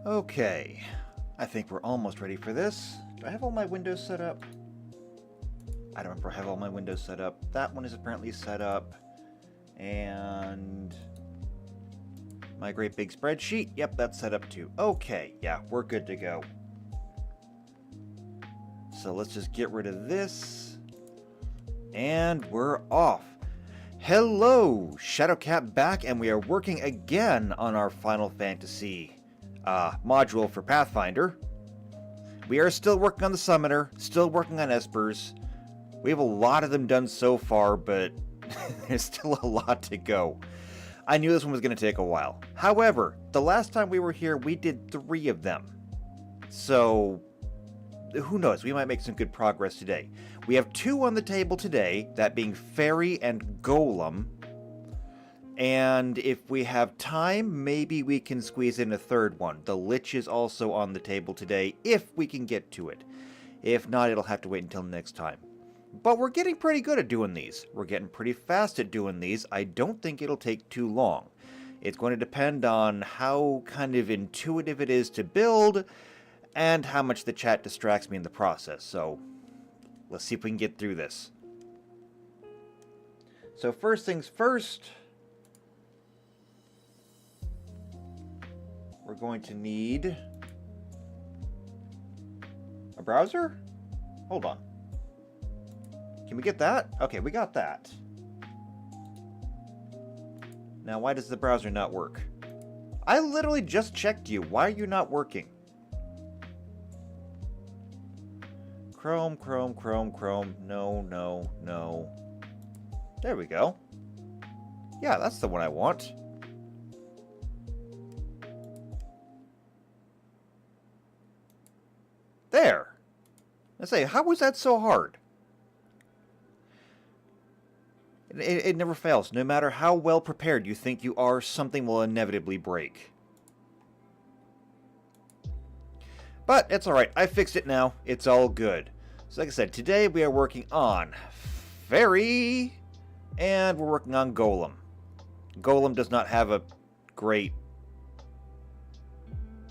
Okay, I think we're almost ready for this. Do I have all my windows set up? I don't remember if I have all my windows set up. That one is apparently set up. And my great big spreadsheet, yep, that's set up too. Okay, yeah, we're good to go. So let's just get rid of this. And we're off. Hello, Shadowcat back, and we are working again on our Final Fantasy module for Pathfinder. We are still working on the Summoner, still working on Espers. We have a lot of them done so far, but there's still a lot to go. I knew this one was going to take a while. However, the last time we were here, we did 3 of them. So, who knows? We might make some good progress today. We have 2 on the table today, that being Faerie and Golem. And if we have time, maybe we can squeeze in a 3rd one. The Lich is also on the table today, if we can get to it. If not, it'll have to wait until next time. But we're getting pretty good at doing these. We're getting pretty fast at doing these. I don't think it'll take too long. It's going to depend on how kind of intuitive it is to build, and how much the chat distracts me in the process. So, let's see if we can get through this. So first things first, we're going to need a browser? Hold on. Can we get that? Okay, we got that. Now, why does the browser not work? I literally just checked you. Why are you not working? Chrome, Chrome, Chrome, Chrome. No, no, no. There we go. Yeah, that's the one I want. There. I say, how was that so hard? It never fails. No matter how well prepared you think you are, something will inevitably break. But it's alright. I fixed it now. It's all good. So like I said, today we are working on Faerie, and we're working on Golem. Golem does not have a great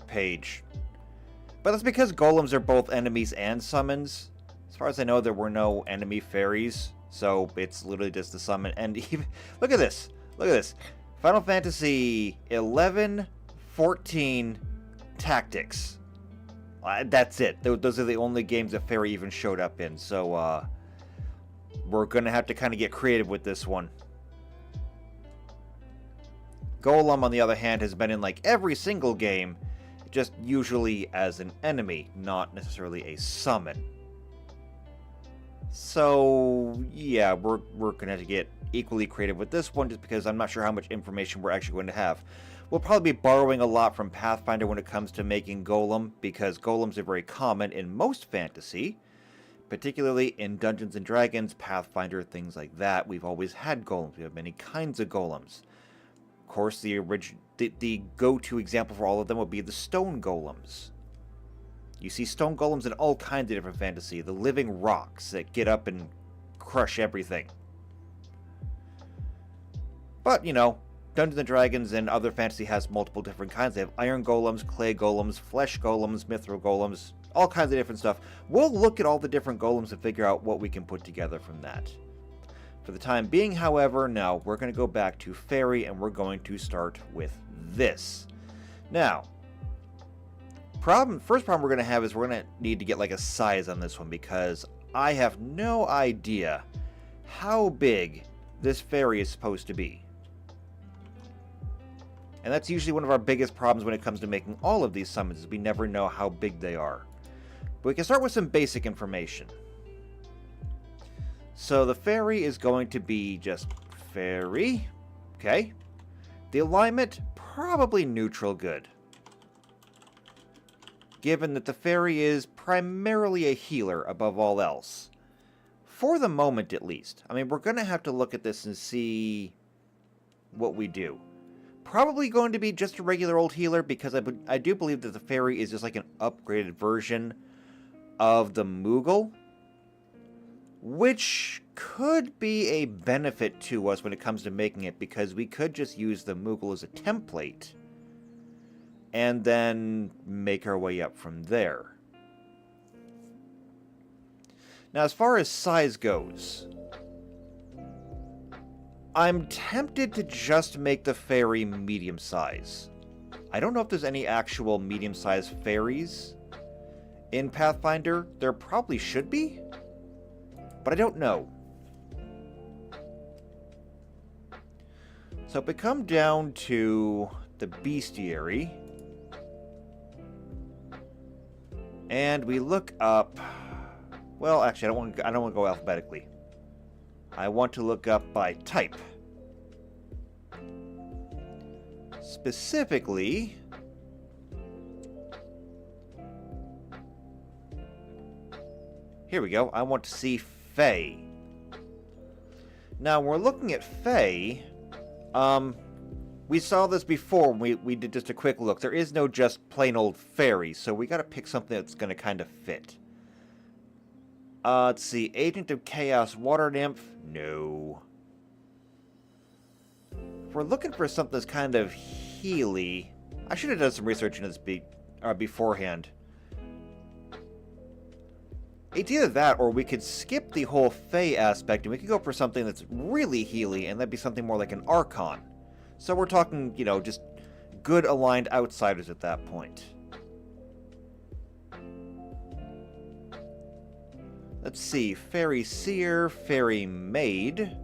page. But that's because Golems are both enemies and summons. As far as I know, there were no enemy fairies. So it's literally just the summon. And even, look at this. Look at this. Final Fantasy 11, 14, Tactics. That's it. Those are the only games that Faerie even showed up in. So we're going to have to kind of get creative with this one. Golem, on the other hand, has been in like every single game. Just usually as an enemy, not necessarily a summon. So, yeah, we're going to have to get equally creative with this one, just because I'm not sure how much information we're actually going to have. We'll probably be borrowing a lot from Pathfinder when it comes to making Golem, because Golems are very common in most fantasy, particularly in Dungeons & Dragons, Pathfinder, things like that. We've always had Golems. We have many kinds of Golems. Of course, the go-to example for all of them would be the Stone Golems. You see stone golems in all kinds of different fantasy. The living rocks that get up and crush everything. But, you know, Dungeons & Dragons and other fantasy has multiple different kinds. They have iron golems, clay golems, flesh golems, mithril golems, all kinds of different stuff. We'll look at all the different golems and figure out what we can put together from that. For the time being, however, now we're going to go back to Faerie, and we're going to start with this. Now, first problem we're going to have is we're going to need to get like a size on this one, because I have no idea how big this Faerie is supposed to be. And that's usually one of our biggest problems when it comes to making all of these summons, is we never know how big they are. But we can start with some basic information. So the Faerie is going to be just Faerie. Okay. The alignment, probably neutral good, given that the Faerie is primarily a healer above all else. For the moment, at least. I mean, we're going to have to look at this and see what we do. Probably going to be just a regular old healer, because I do believe that the Faerie is just like an upgraded version of the Moogle, which could be a benefit to us when it comes to making it, because we could just use the Moogle as a template and then make our way up from there. Now, as far as size goes, I'm tempted to just make the Faerie medium size. I don't know if there's any actual medium-sized fairies in Pathfinder. There probably should be, but I don't know. So if we come down to the bestiary, and we look up... Well, actually, I don't want to go alphabetically. I want to look up by type. Specifically, here we go. I want to see Fae. Now, when we're looking at Fae, we saw this before when we did just a quick look. There is no just plain old fairy, so we got to pick something that's going to kind of fit. Let's see. Agent of Chaos Water Nymph? No. If we're looking for something that's kind of healy, I should have done some research into this beforehand. It's either that, or we could skip the whole Fae aspect, and we could go for something that's really healy, and that'd be something more like an Archon. So we're talking, you know, just good aligned outsiders at that point. Let's see, Faerie Seer, Faerie Maid.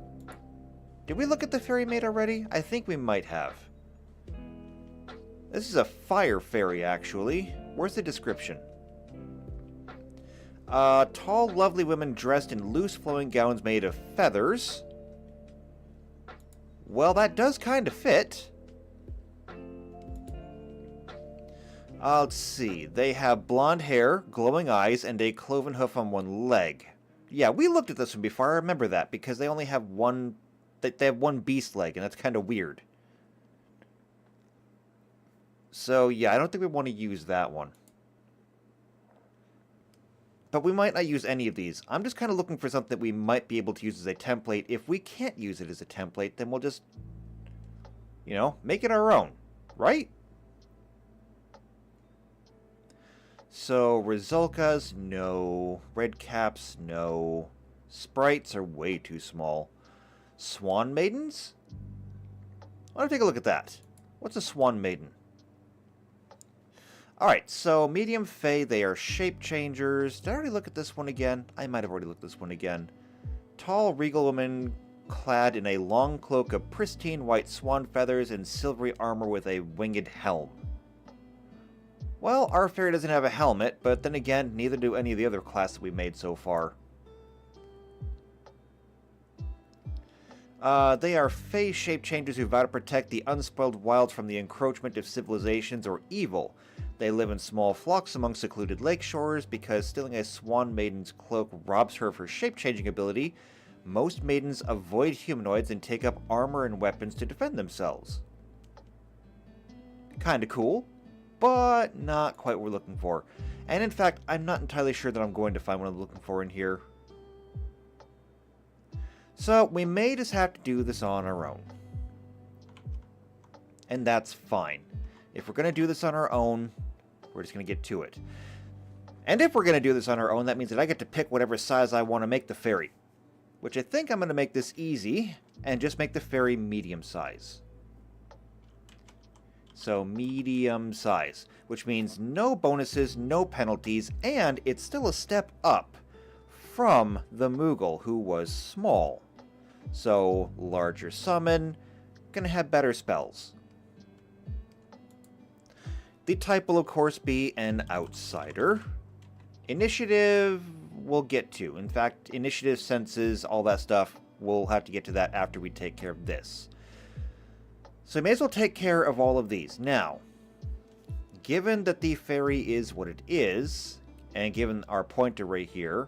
Did we look at the Faerie Maid already? I think we might have. This is a fire fairy, actually. Where's the description? Tall, lovely women dressed in loose, flowing gowns made of feathers. Well, that does kind of fit. Let's see. They have blonde hair, glowing eyes, and a cloven hoof on one leg. Yeah, we looked at this one before. I remember that, because they only have one... They have one beast leg, and that's kind of weird. So, yeah, I don't think we want to use that one. But we might not use any of these. I'm just kind of looking for something that we might be able to use as a template. If we can't use it as a template, then we'll just, you know, make it our own, right? So, Rizulkas, no. Redcaps, no. Sprites are way too small. Swan Maidens? I'll take a look at that. What's a Swan Maiden? Alright, so medium Fae, they are shape changers. Did I already look at this one again? I might have already looked at this one again. Tall, regal woman clad in a long cloak of pristine white swan feathers and silvery armor with a winged helm. Well, our fairy doesn't have a helmet, but then again, neither do any of the other classes we made so far. They are Fae shape changers who vow to protect the unspoiled wilds from the encroachment of civilizations or evil. They live in small flocks among secluded lake shores. Because stealing a swan maiden's cloak robs her of her shape-changing ability, most maidens avoid humanoids and take up armor and weapons to defend themselves. Kinda cool, but not quite what we're looking for. And in fact, I'm not entirely sure that I'm going to find what I'm looking for in here. So, we may just have to do this on our own. And that's fine. If we're going to do this on our own, we're just going to get to it. And if we're going to do this on our own, that means that I get to pick whatever size I want to make the fairy. Which I think I'm going to make this easy, and just make the fairy medium size. So, medium size. Which means no bonuses, no penalties, and it's still a step up from the Moogle, who was small. So, larger summon, gonna have better spells. The type will, of course, be an outsider. Initiative, we'll get to. In fact, initiative, senses, all that stuff, we'll have to get to that after we take care of this. So, I may as well take care of all of these. Now, given that the fairy is what it is, and given our point array here,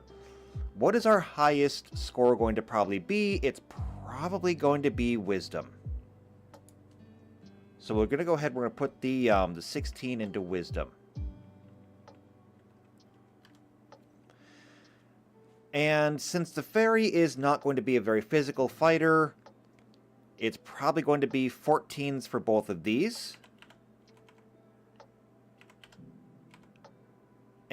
what is our highest score going to probably be? It's probably going to be Wisdom. So we're going to go ahead, we're going to put the 16 into Wisdom. And since the fairy is not going to be a very physical fighter, it's probably going to be 14s for both of these.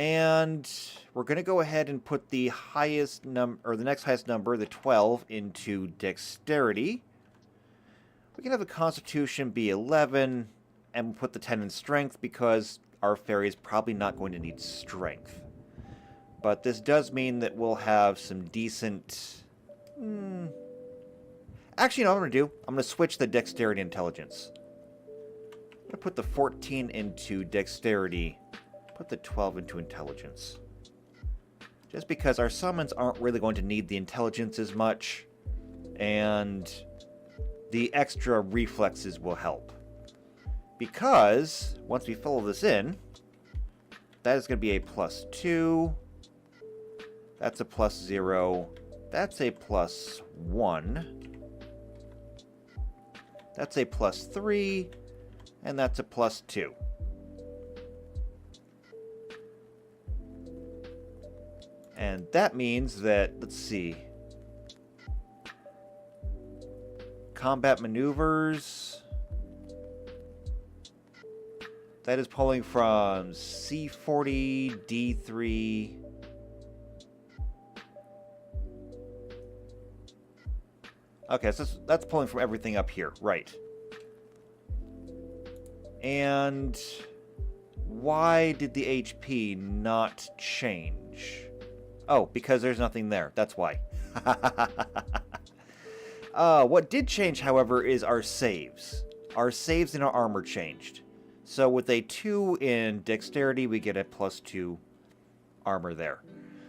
And we're going to go ahead and put the highest number, or the next highest number, the 12, into dexterity. We can have the constitution be 11, and we'll put the 10 in strength because our fairy is probably not going to need strength. But this does mean that we'll have some decent... Actually, you know what I'm going to do? I'm going to switch the dexterity intelligence. I'm going to put the 14 into dexterity, put the 12 into intelligence. Just because our summons aren't really going to need the intelligence as much, and the extra reflexes will help. Because, once we fill this in, that is going to be a +2, that's a +0, that's a +1, that's a +3, and that's a +2. And that means that, let's see, combat maneuvers, that is pulling from C40, D3, okay, so that's pulling from everything up here, right. And why did the HP not change? Oh, because there's nothing there, that's why. What did change, however, is our saves. Our saves and our armor changed. So with a 2 in dexterity, we get a +2 armor there.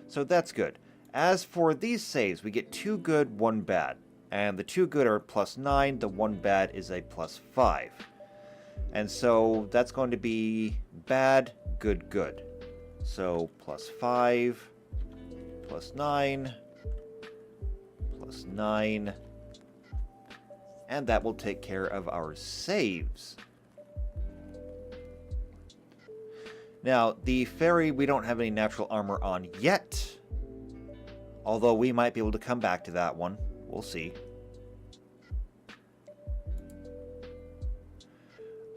So that's good. As for these saves, we get 2 good, 1 bad. And the 2 good are +9, the 1 bad is a +5. And so that's going to be bad, good, good. So +5, +9, +9, and that will take care of our saves. Now, the fairy, we don't have any natural armor on yet, although we might be able to come back to that one. We'll see.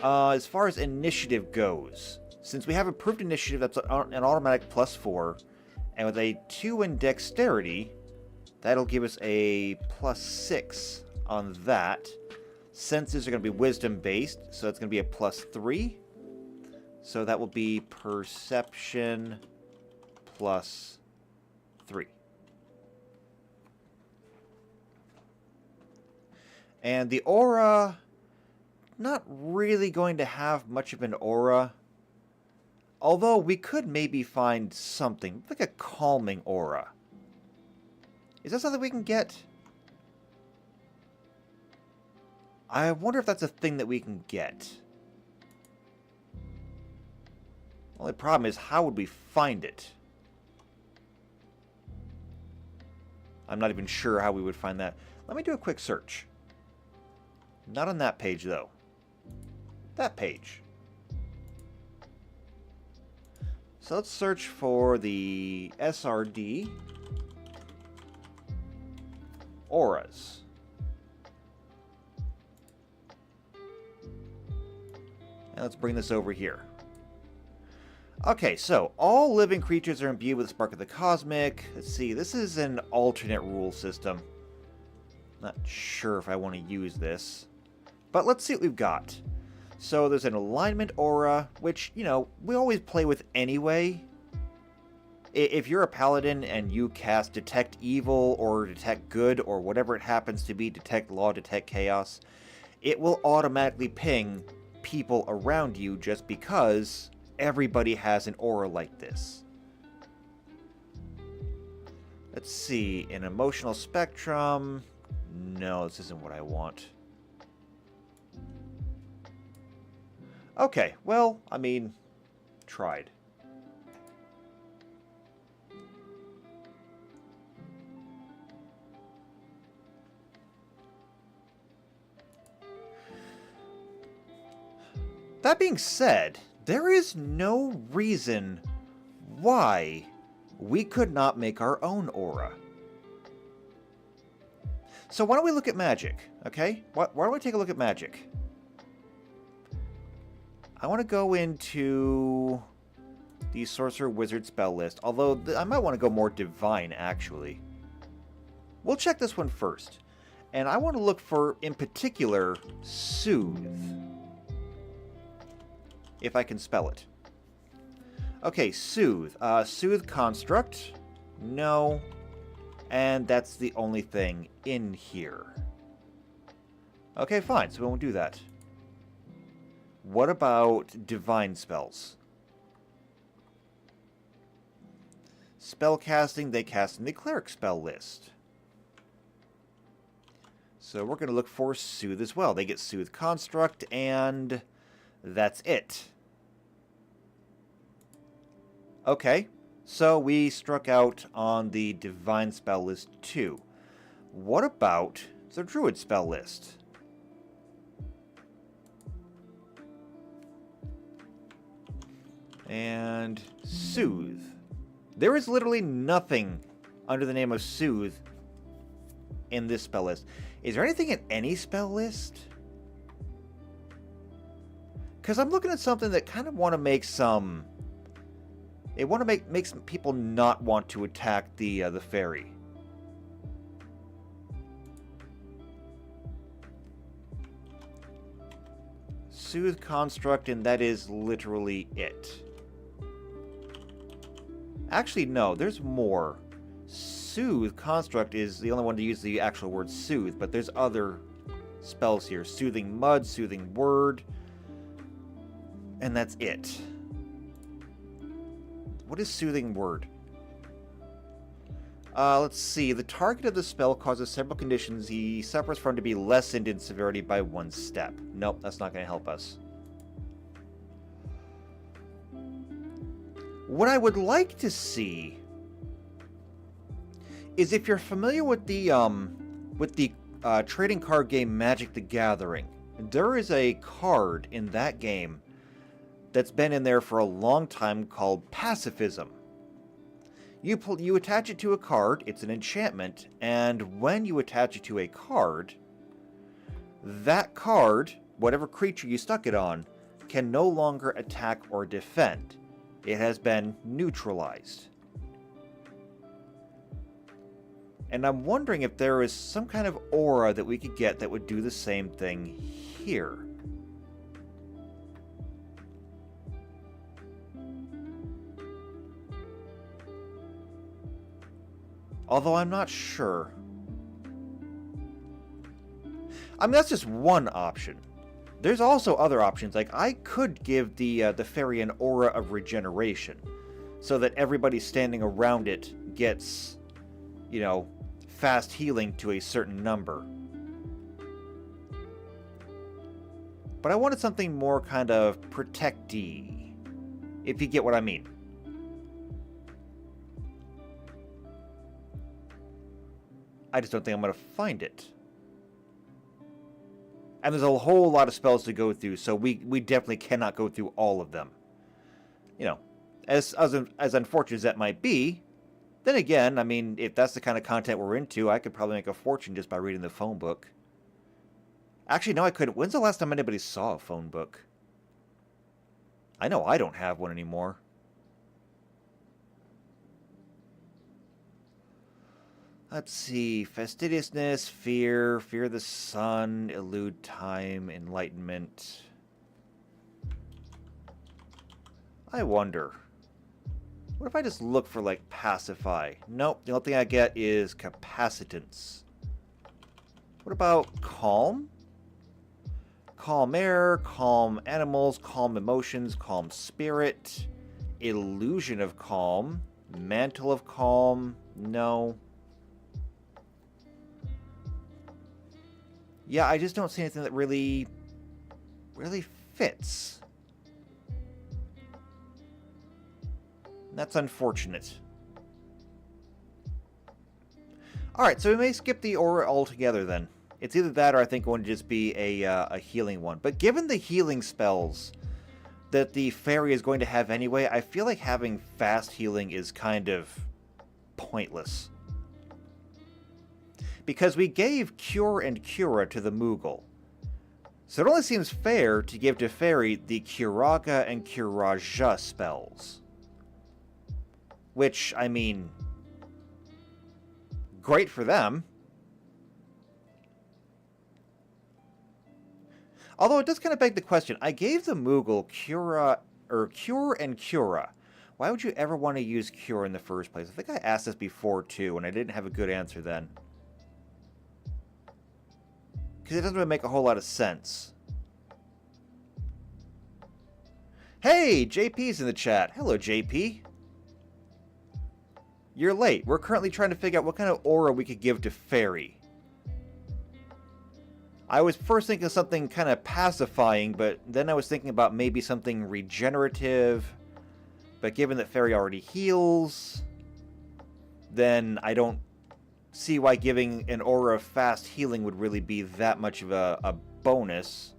As far as initiative goes, since we have improved initiative, that's an automatic +4, and with a 2 in dexterity, that'll give us a +6 on that. Senses are going to be wisdom-based, so it's going to be a +3. So that will be perception +3. And the aura, not really going to have much of an aura. Although we could maybe find something, like a calming aura. Is that something we can get? I wonder if that's a thing that we can get. Only problem is, how would we find it? I'm not even sure how we would find that. Let me do a quick search. Not on that page, though. That page. So let's search for the SRD auras. And let's bring this over here. Okay, so all living creatures are imbued with the spark of the cosmic. Let's see, this is an alternate rule system. Not sure if I want to use this. But let's see what we've got. So there's an alignment aura, which, you know, we always play with anyway. If you're a paladin and you cast Detect Evil or Detect Good or whatever it happens to be, Detect Law, Detect Chaos, it will automatically ping people around you just because everybody has an aura like this. Let's see, an emotional spectrum. No, this isn't what I want. Okay, well, I mean, tried. That being said, there is no reason why we could not make our own aura. So why don't we look at magic, okay? Why don't we take a look at magic? I want to go into the Sorcerer Wizard spell list, although I might want to go more divine, actually. We'll check this one first, and I want to look for, in particular, Soothe. If I can spell it. Okay, Soothe. Soothe Construct. No. And that's the only thing in here. Okay, fine, so we won't do that. What about divine spells? Spellcasting, they cast in the cleric spell list. So we're going to look for Soothe as well. They get Soothe Construct, and that's it. Okay, so we struck out on the divine spell list too. What about the druid spell list? And Soothe. There is literally nothing under the name of Soothe in this spell list. Is there anything in any spell list? Because I'm looking at something that kind of want to make some... They want to make some people not want to attack the Faerie. Soothe Construct, and that is literally it. Actually, no, there's more. Soothe Construct is the only one to use the actual word soothe, but there's other spells here. Soothing Mud, Soothing Word, and that's it. What is Soothing Word? Let's see. The target of the spell causes several conditions he suffers from to be lessened in severity by 1 step. Nope, that's not going to help us. What I would like to see is, if you're familiar with the trading card game Magic the Gathering, there is a card in that game that's been in there for a long time called Pacifism. You attach it to a card, it's an enchantment, and when you attach it to a card, that card, whatever creature you stuck it on, can no longer attack or defend. It has been neutralized. And I'm wondering if there is some kind of aura that we could get that would do the same thing here. Although I'm not sure. I mean, that's just one option. There's also other options. Like, I could give the Faerie an aura of regeneration, so that everybody standing around it gets, you know, fast healing to a certain number. But I wanted something more kind of protecty, if you get what I mean. I just don't think I'm going to find it. And there's a whole lot of spells to go through, so we definitely cannot go through all of them. You know, as unfortunate as that might be, then again, I mean, if that's the kind of content we're into, I could probably make a fortune just by reading the phone book. Actually, no, I couldn't. When's the last time anybody saw a phone book? I know I don't have one anymore. Let's see. Fastidiousness, fear, fear the sun, elude time, enlightenment. I wonder. What if I just look for, like, pacify? Nope, the only thing I get is capacitance. What about calm? Calm air, calm animals, calm emotions, calm spirit, illusion of calm, mantle of calm, no. Yeah, I just don't see anything that really fits. That's unfortunate. Alright, so we may skip the aura altogether then. It's either that or I think it would just be a healing one. But given the healing spells that the Faerie is going to have anyway, I feel like having fast healing is kind of pointless. Because we gave Cure and Cura to the Moogle. So it only seems fair to give to Faerie the Curaga and Curaja spells. Which, I mean, great for them. Although it does kind of beg the question. I gave the Moogle Cure and Cura. Why would you ever want to use Cure in the first place? I think I asked this before, too, and I didn't have a good answer then. Because it doesn't really make a whole lot of sense. Hey, JP's in the chat. Hello, JP. You're late. We're currently trying to figure out what kind of aura we could give to Faerie. I was first thinking of something kind of pacifying, but then I was thinking about maybe something regenerative. But given that Faerie already heals, then I don't see why giving an aura of fast healing would really be that much of a bonus.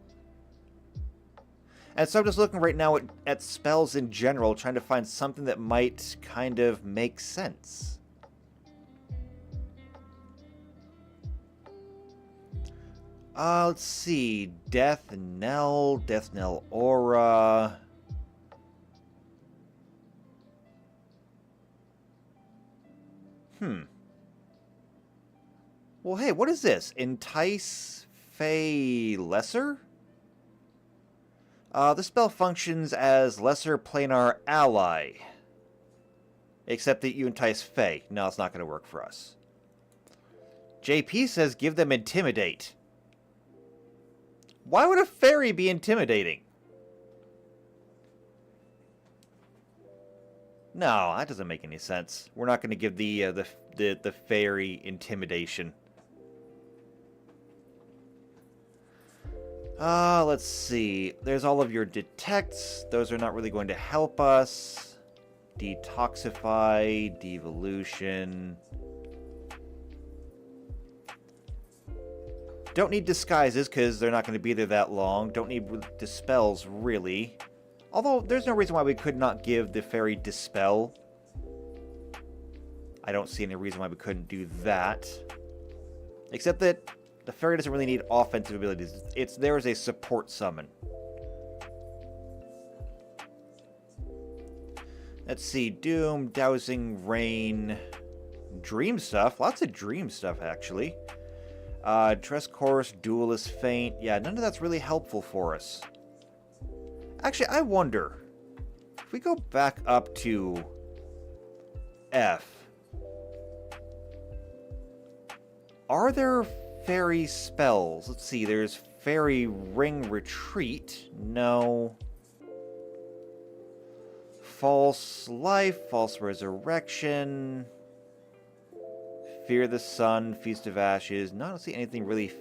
And so I'm just looking right now at spells in general, trying to find something that might kind of make sense. Let's see. Death Knell Aura. Well, hey, what is this? Entice Fae Lesser? The spell functions as Lesser Planar Ally. Except that you entice Fae. No, it's not going to work for us. JP says give them Intimidate. Why would a fairy be intimidating? No, that doesn't make any sense. We're not going to give the fairy intimidation. Let's see. There's all of your detects. Those are not really going to help us. Detoxify, devolution. Don't need disguises, because they're not going to be there that long. Don't need dispels, really. Although, there's no reason why we could not give the fairy dispel. I don't see any reason why we couldn't do that. Except that the fairy doesn't really need offensive abilities. It's there as a support summon. Let's see. Doom, Dowsing Rain, Dream stuff. Lots of dream stuff, actually. Dress Course, Duelist Feint. Yeah, none of that's really helpful for us. Actually, I wonder, if we go back up to F, are there fairy spells? Let's see, there's Fairy Ring Retreat. No. False Life, False Resurrection, Fear the Sun, Feast of Ashes. No, I don't see anything really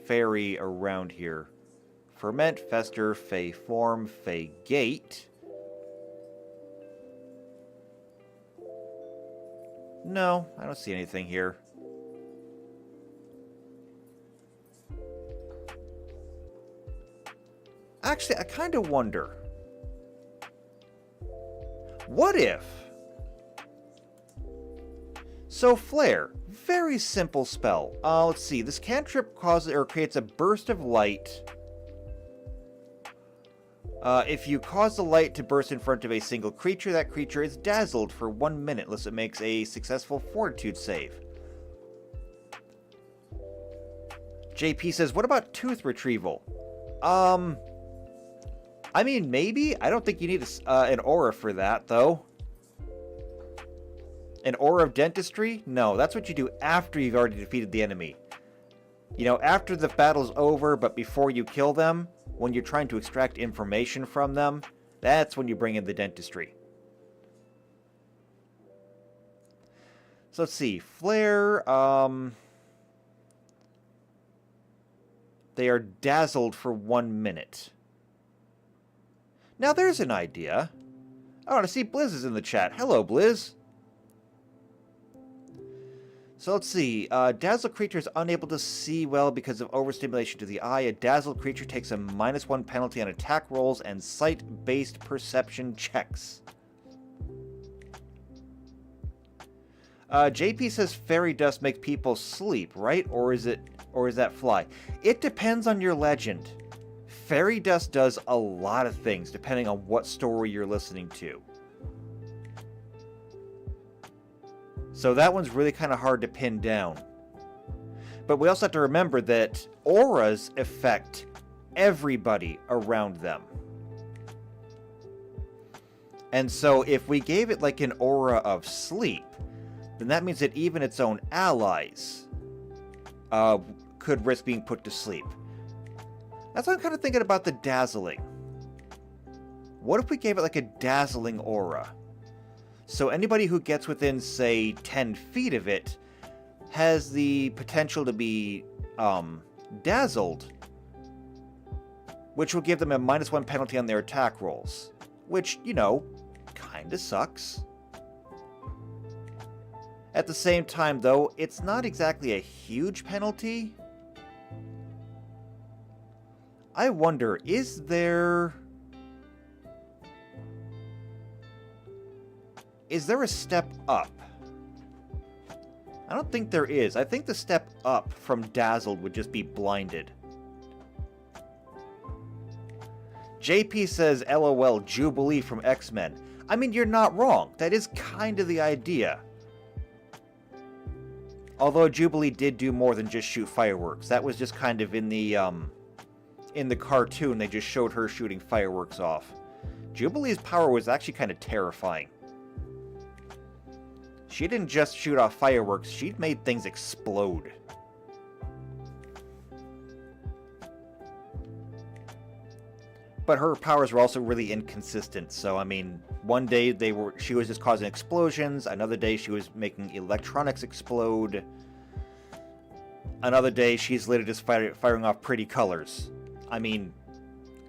fairy around here. Ferment, Fester, Fey Form, Fey Gate. No, I don't see anything here. Actually, I kind of wonder. What if... So, Flare. Very simple spell. Let's see. This cantrip causes or creates a burst of light. If you cause the light to burst in front of a single creature, that creature is dazzled for 1 minute unless it makes a successful fortitude save. JP says, what about tooth retrieval? I mean, maybe. I don't think you need an aura for that, though. An aura of dentistry? No, that's what you do after you've already defeated the enemy. You know, after the battle's over, but before you kill them, when you're trying to extract information from them, that's when you bring in the dentistry. So let's see. Flare, they are dazzled for 1 minute. Now there's an idea. Oh, I see Blizz is in the chat. Hello, Blizz. So let's see. Dazzled creature is unable to see well because of overstimulation to the eye. A dazzled creature takes a -1 penalty on attack rolls and sight-based perception checks. JP says fairy dust makes people sleep, right? Or is that fly? It depends on your legend. Fairy dust does a lot of things depending on what story you're listening to. So that one's really kind of hard to pin down. But we also have to remember that auras affect everybody around them. And so if we gave it like an aura of sleep, then that means that even its own allies could risk being put to sleep. That's why I'm kind of thinking about the dazzling. What if we gave it like a dazzling aura? So anybody who gets within, say, 10 feet of it has the potential to be dazzled, which will give them a -1 penalty on their attack rolls. Which, you know, kinda sucks. At the same time, though, it's not exactly a huge penalty. I wonder, is there a step up? I don't think there is. I think the step up from dazzled would just be blinded. JP says, LOL, Jubilee from X-Men. I mean, you're not wrong. That is kind of the idea. Although Jubilee did do more than just shoot fireworks. That was just kind of in the cartoon, they just showed her shooting fireworks off. Jubilee's power was actually kind of terrifying. She didn't just shoot off fireworks, she made things explode. But her powers were also really inconsistent. So, I mean, one day she was just causing explosions. Another day she was making electronics explode. Another day she's literally just firing off pretty colors. I mean,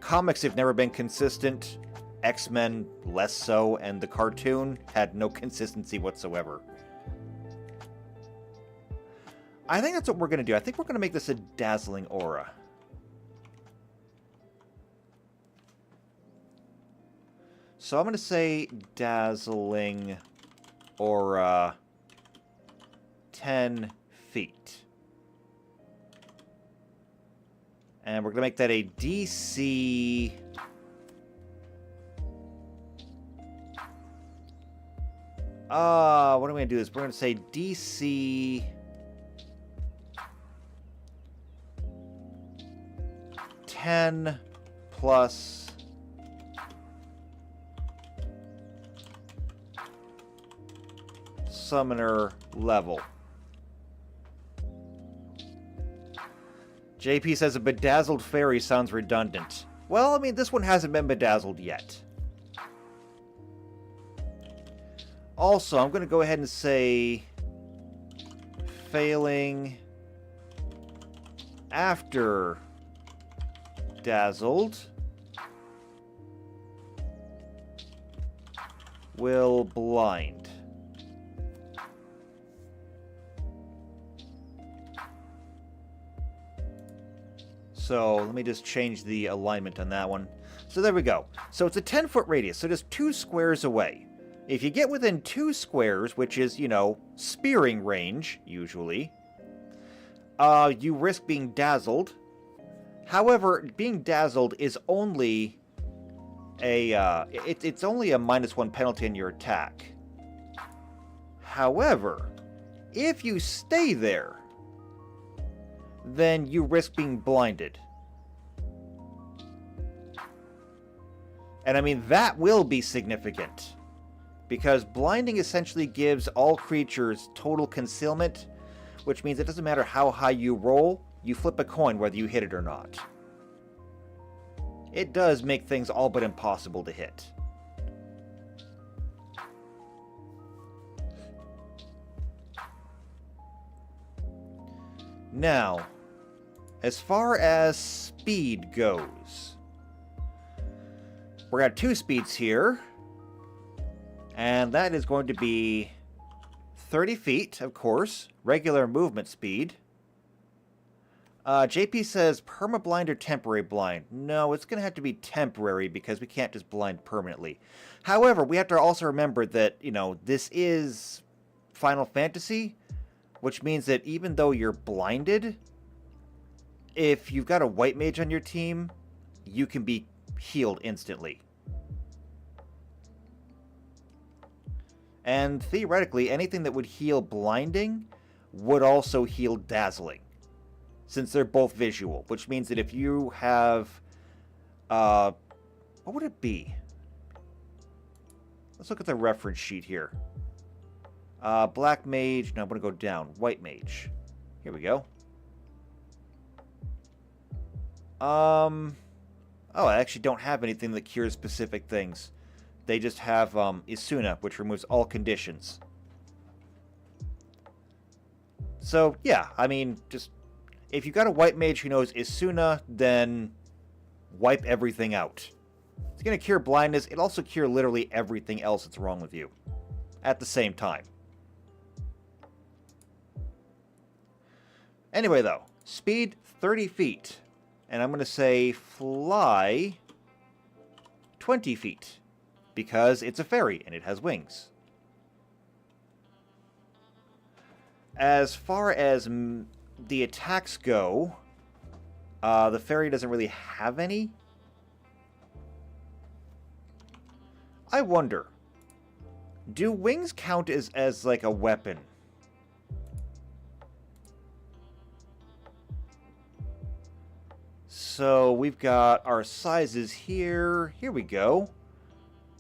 comics have never been consistent. X-Men less so, and the cartoon had no consistency whatsoever. I think that's what we're going to do. I think we're going to make this a dazzling aura. So I'm going to say dazzling aura 10 feet. And we're going to make that a DC... what are we going to do is we're going to say DC... 10 plus... Summoner level. JP says a bedazzled fairy sounds redundant. Well, I mean, this one hasn't been bedazzled yet. Also, I'm going to go ahead and say failing after dazzled will blind. So let me just change the alignment on that one. So there we go. So it's a 10-foot radius, so just 2 squares away. If you get within 2 squares, which is, you know, spearing range, usually, you risk being dazzled. However, being dazzled is only a, it's only a -1 penalty on your attack. However, if you stay there, then you risk being blinded. And I mean, that will be significant. Because blinding essentially gives all creatures total concealment, which means it doesn't matter how high you roll, you flip a coin whether you hit it or not. It does make things all but impossible to hit. Now, as far as speed goes, we're at 2 speeds here, and that is going to be 30 feet, of course, regular movement speed. JP says permablind or temporary blind. No, it's going to have to be temporary because we can't just blind permanently. However, we have to also remember that, you know, this is Final Fantasy, which means that even though you're blinded, if you've got a white mage on your team, you can be healed instantly. And theoretically, anything that would heal blinding would also heal dazzling, since they're both visual, which means that if you have... what would it be? Let's look at the reference sheet here. Black mage. No, I'm going to go down. White mage. Here we go. Oh, I actually don't have anything that cures specific things. They just have Isuna, which removes all conditions. So, yeah, I mean, just... If you got a white mage who knows Isuna, then wipe everything out. It's going to cure blindness. It'll also cure literally everything else that's wrong with you at the same time. Anyway, though, speed 30 feet. And I'm going to say fly 20 feet. Because it's a fairy and it has wings. As far as the attacks go, the fairy doesn't really have any. I wonder, do wings count as like a weapon? So we've got our sizes here. Here we go.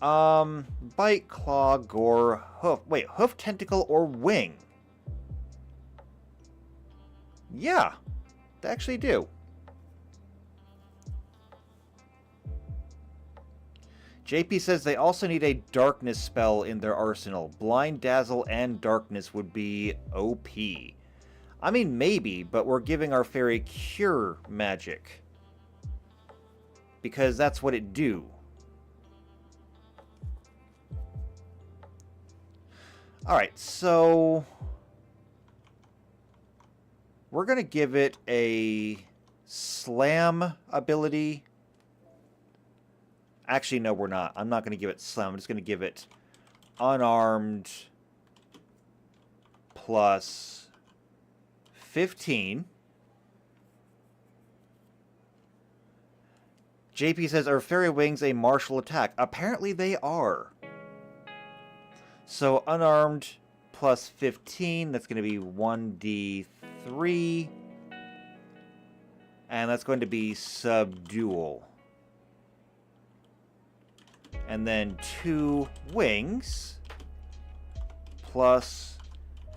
Bite, claw, gore, hoof. Wait, hoof, tentacle, or wing? Yeah, they actually do. JP says they also need a darkness spell in their arsenal. Blind, dazzle, and darkness would be OP. I mean, maybe, but we're giving our fairy cure magic. Because that's what it do. Alright, so... we're going to give it a slam ability. Actually, no, we're not. I'm not going to give it slam. I'm just going to give it unarmed plus 15. JP says, are fairy wings a martial attack? Apparently they are. So unarmed plus 15, that's going to be 1d3. And that's going to be subdual. And then 2 wings plus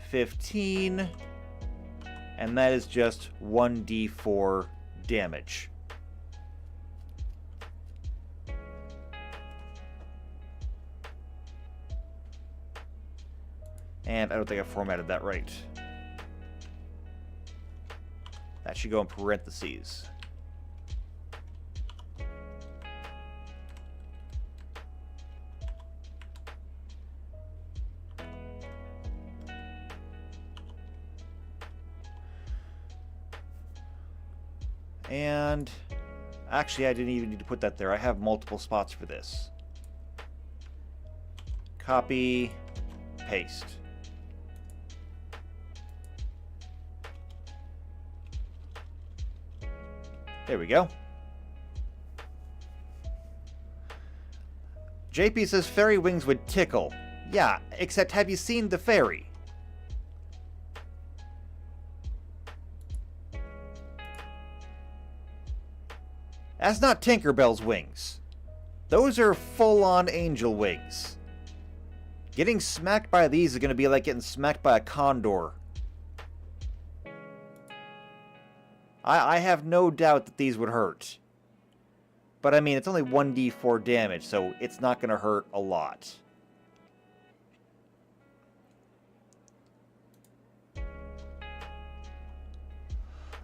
15. And that is just 1d4 damage. And I don't think I formatted that right. That should go in parentheses. And actually, I didn't even need to put that there. I have multiple spots for this. Copy, paste. There we go. JP says fairy wings would tickle. Yeah, except have you seen the fairy? That's not Tinkerbell's wings. Those are full-on angel wings. Getting smacked by these is going to be like getting smacked by a condor. I have no doubt that these would hurt. But I mean, it's only 1d4 damage, so it's not going to hurt a lot.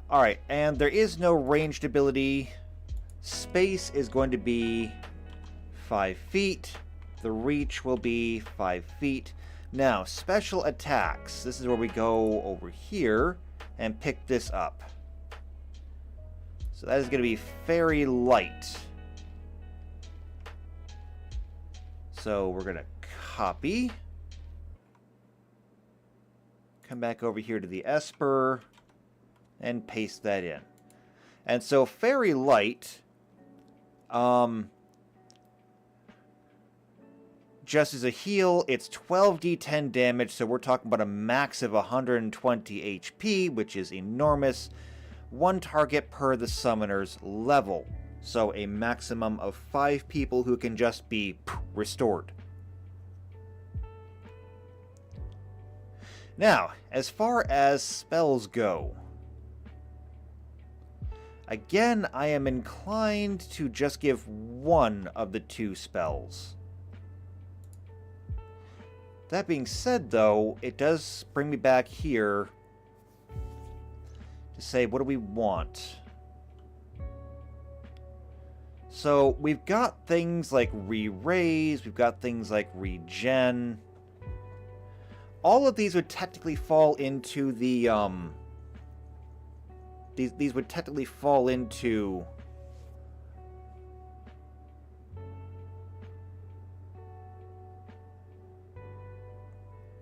Alright, and there is no ranged ability. Space is going to be 5 feet. The reach will be 5 feet. Now, special attacks. This is where we go over here and pick this up. So that is going to be Fairy Light. So we're going to copy. Come back over here to the Esper and paste that in. And so Fairy Light, just as a heal, it's 12d10 damage, so we're talking about a max of 120 HP, which is enormous. One target per the summoner's level. So a maximum of 5 people who can just be restored. Now, as far as spells go, again, I am inclined to just give one of the 2 spells. That being said, though, it does bring me back here to say, what do we want? So, we've got things like re-raise, we've got things like regen. All of these would technically fall into the, These would technically fall into...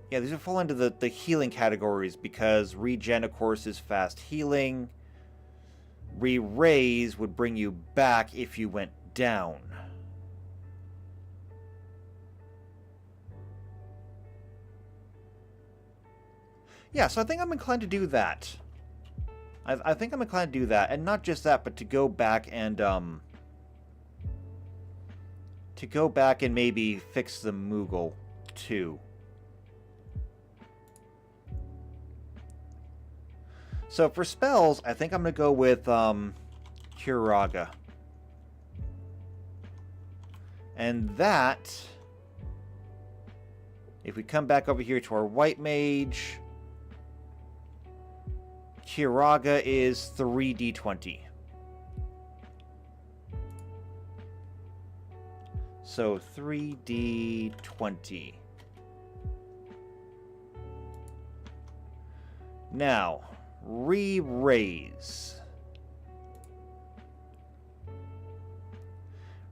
Yeah, these would fall into the healing categories, because regen, of course, is fast healing. Re-raise would bring you back if you went down. Yeah, so I think I'm inclined to do that. I think I'm inclined to do that, and not just that, but to go back and maybe fix the Moogle too. So for spells, I think I'm going to go with Curaga. And that, if we come back over here to our White Mage, Curaga is 3d20. So 3d20. Now, re-raise.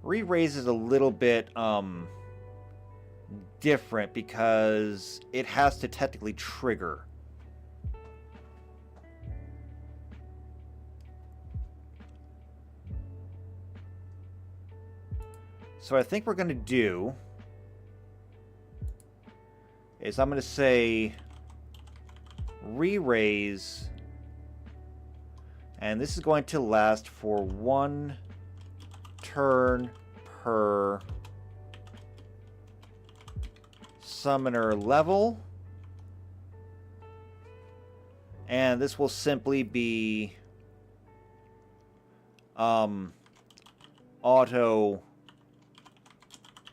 Re-raise is a little bit different because it has to technically trigger. So what I think we're going to do is I'm going to say re-raise, and this is going to last for 1 turn per summoner level, and this will simply be auto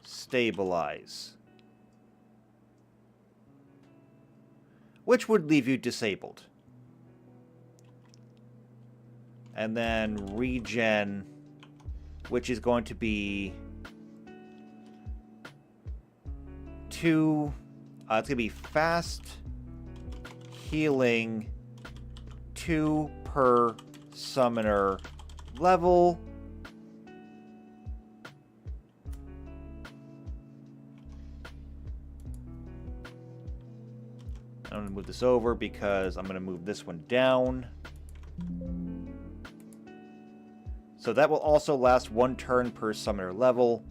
stabilize, which would leave you disabled. And then regen, which is going to be 2. It's going to be fast healing 2 per summoner level. I'm going to move this over because I'm going to move this one down. So that will also last 1 turn per summoner level.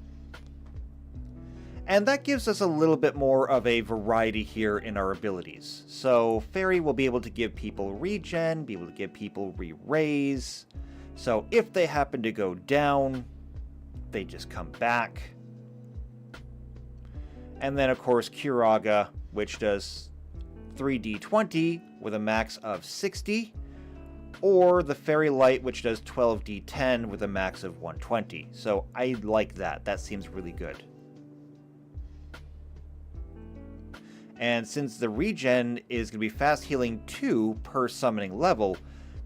And that gives us a little bit more of a variety here in our abilities. So Faerie will be able to give people regen, be able to give people re-raise. So if they happen to go down, they just come back. And then of course Curaga, which does 3d20 with a max of 60, or the Fairy Light, which does 12d10 with a max of 120. So I like that. That seems really good. And since the regen is going to be fast healing 2 per summoning level,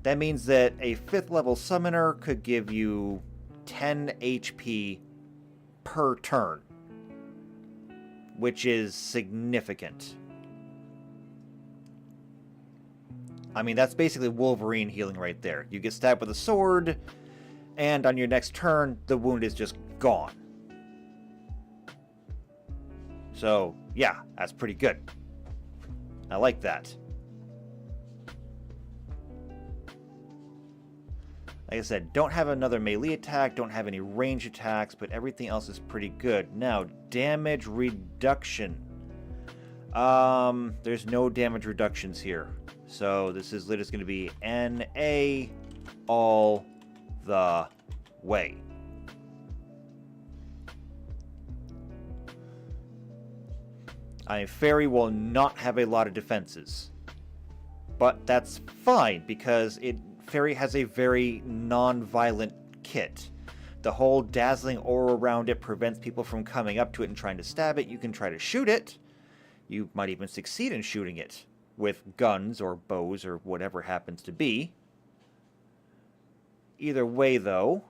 that means that a 5th level summoner could give you 10 HP per turn, which is significant. I mean, that's basically Wolverine healing right there. You get stabbed with a sword, and on your next turn, the wound is just gone. So, yeah, that's pretty good. I like that. Like I said, don't have another melee attack, don't have any range attacks, but everything else is pretty good. Now, damage reduction. There's no damage reductions here. So this is just going to be NA all the way. Faerie will not have a lot of defenses. But that's fine, because Faerie has a very non-violent kit. The whole dazzling aura around it prevents people from coming up to it and trying to stab it. You can try to shoot it. You might even succeed in shooting it with guns or bows or whatever happens to be. Either way, though,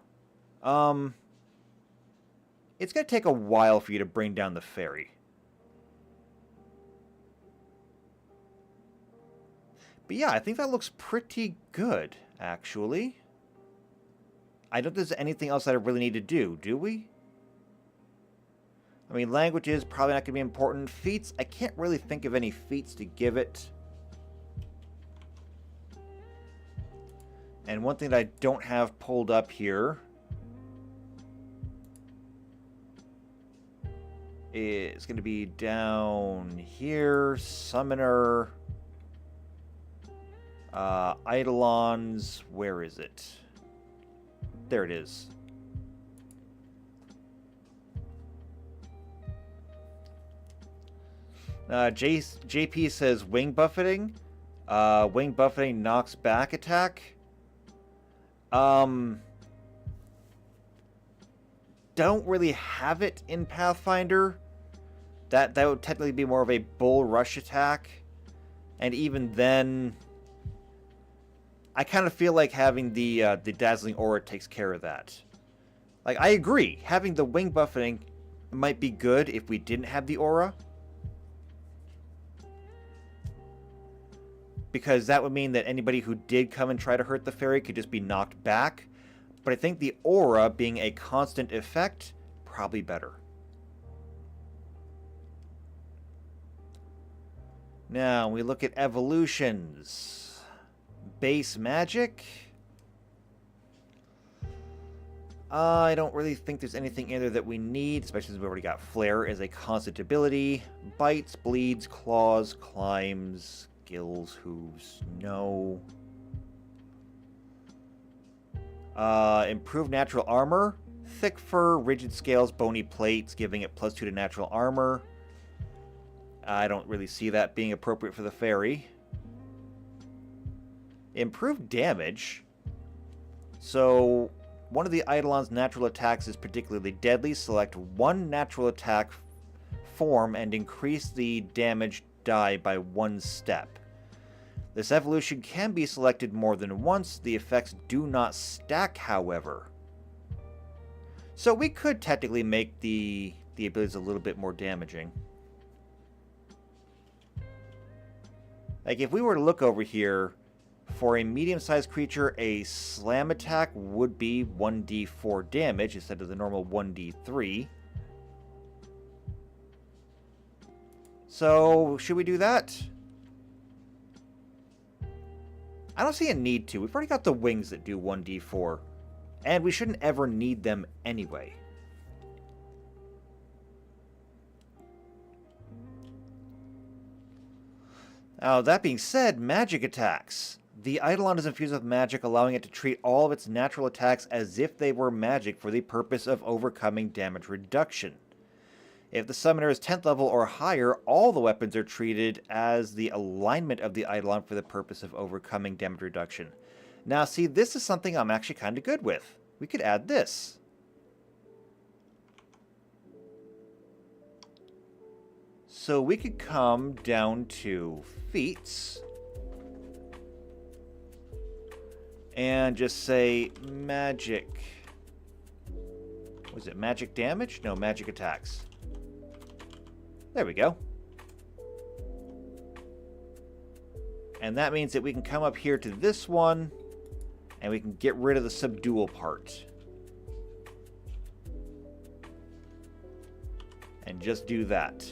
it's going to take a while for you to bring down the Faerie. But yeah, I think that looks pretty good, actually. I don't think there's anything else that I really need to do we? I mean, languages, probably not going to be important. Feats, I can't really think of any feats to give it. And one thing that I don't have pulled up here is going to be down here, Summoner... Eidolons, where is it? There it is. JP says wing buffeting. Wing buffeting knocks back attack. Don't really have it in Pathfinder. That would technically be more of a bull rush attack. And even then, I kind of feel like having the dazzling aura takes care of that. Like, I agree, having the wing buffeting might be good if we didn't have the aura, because that would mean that anybody who did come and try to hurt the Faerie could just be knocked back. But I think the aura being a constant effect, probably better. Now we look at evolutions. Base magic. I don't really think there's anything in there that we need, especially since we've already got Flare as a constant ability. Bites, bleeds, claws, climbs, gills, hooves. No. Improved natural armor. Thick fur, rigid scales, bony plates, giving it +2 to natural armor. I don't really see that being appropriate for the Faerie. Improved damage. So, one of the Eidolon's natural attacks is particularly deadly. Select one natural attack form and increase the damage die by 1 step. This evolution can be selected more than once. The effects do not stack, however. So we could technically make the abilities a little bit more damaging. Like, if we were to look over here, for a medium-sized creature, a slam attack would be 1d4 damage instead of the normal 1d3. So, should we do that? I don't see a need to. We've already got the wings that do 1d4. And we shouldn't ever need them anyway. Now, that being said, magic attacks. The Eidolon is infused with magic, allowing it to treat all of its natural attacks as if they were magic for the purpose of overcoming damage reduction. If the summoner is 10th level or higher, all the weapons are treated as the alignment of the Eidolon for the purpose of overcoming damage reduction. Now, see, this is something I'm actually kind of good with. We could add this. So we could come down to feats and just say magic. Was it magic damage? No, magic attacks. There we go. And that means that we can come up here to this one and we can get rid of the subdual part. And just do that.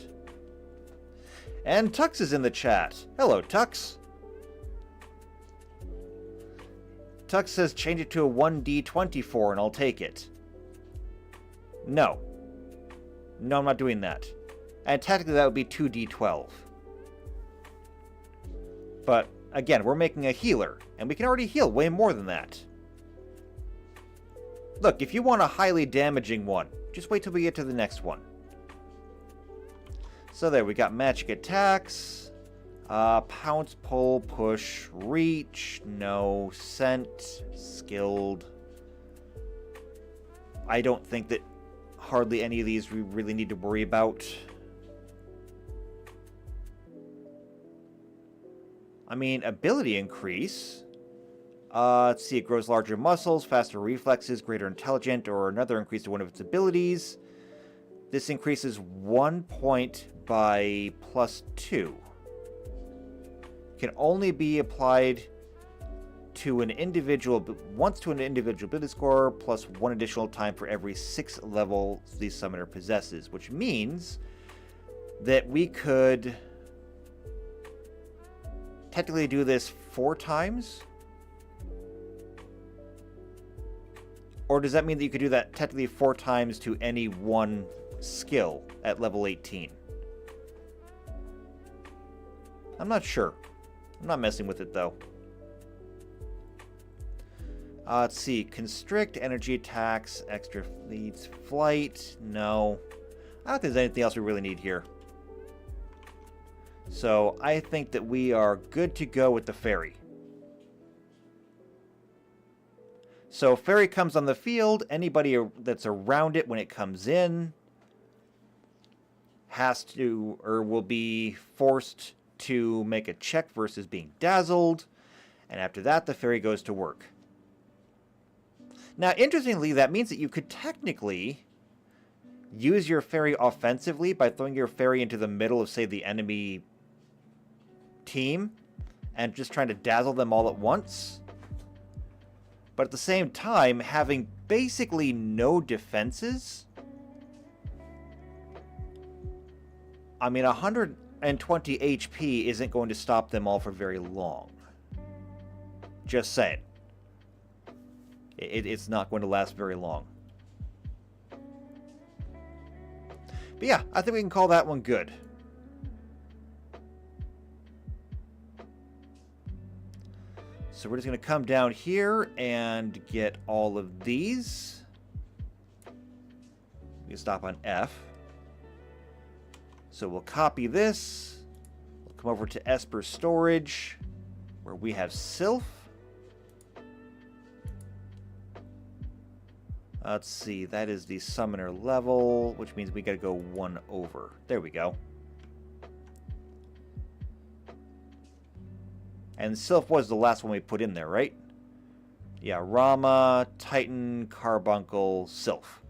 And Tux is in the chat. Hello, Tux. Tux says change it to a 1d24 and I'll take it. No. No, I'm not doing that. And technically that would be 2d12. But, again, we're making a healer, and we can already heal way more than that. Look, if you want a highly damaging one, just wait till we get to the next one. So there, we got magic attacks. Pounce, pull, push, reach, no, scent, skilled. I don't think that hardly any of these we really need to worry about. I mean, ability increase. Let's see, it grows larger muscles, faster reflexes, greater intelligent, or another increase to one of its abilities. This increases 1 point by +2. Can only be applied to an individual once to an individual ability score, plus 1 additional time for every 6 levels the summoner possesses, which means that we could technically do this 4 times? Or does that mean that you could do that technically 4 times to any one skill at level 18? I'm not sure. I'm not messing with it, though. Let's see. Constrict, energy attacks, extra leads, flight. No. I don't think there's anything else we really need here. So I think that we are good to go with the Faerie. So Faerie comes on the field. Anybody that's around it when it comes in has to, or will be forced to make a check versus being dazzled. And after that, the Faerie goes to work. Now, interestingly, that means that you could technically use your Faerie offensively by throwing your Faerie into the middle of, say, the enemy team and just trying to dazzle them all at once. But at the same time, having basically no defenses, I mean, 120 HP isn't going to stop them all for very long. Just saying. It's not going to last very long. But yeah, I think we can call that one good. So we're just going to come down here and get all of these. We can stop on F. So we'll copy this. We'll come over to Esper Storage, where we have Sylph. Let's see, that is the summoner level, which means we got to go 1 over. There we go. And Sylph was the last one we put in there, right? Yeah, Rama, Titan, Carbuncle, Sylph.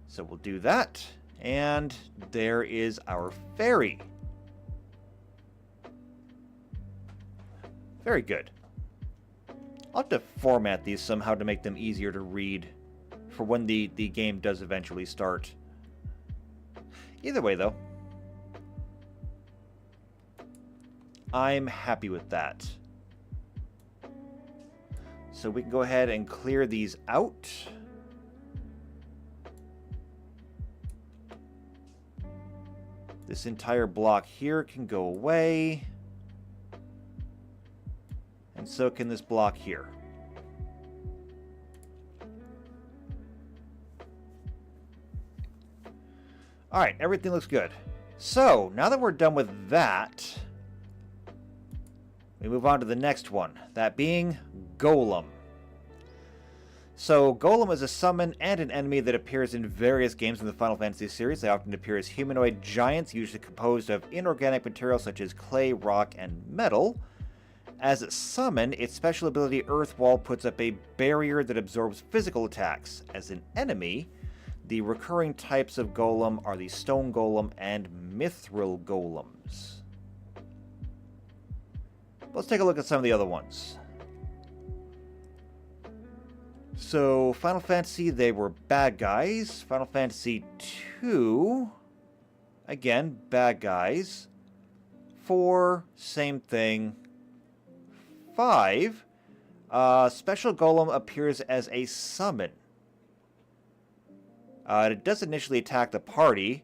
So we'll do that. And there is our Faerie. Very good. I'll have to format these somehow to make them easier to read for when the game does eventually start. Either way, though, I'm happy with that. So we can go ahead and clear these out. This entire block here can go away. And so can this block here. Alright, everything looks good. So, now that we're done with that, we move on to the next one, that being Golem. So, Golem is a summon and an enemy that appears in various games in the Final Fantasy series. They often appear as humanoid giants, usually composed of inorganic materials such as clay, rock, and metal. As a summon, its special ability Earthwall puts up a barrier that absorbs physical attacks. As an enemy, the recurring types of Golem are the Stone Golem and Mithril Golems. Let's take a look at some of the other ones. So, Final Fantasy, they were bad guys. Final Fantasy 2, again, bad guys. 4, same thing. 5, Special Golem appears as a summon. It does initially attack the party.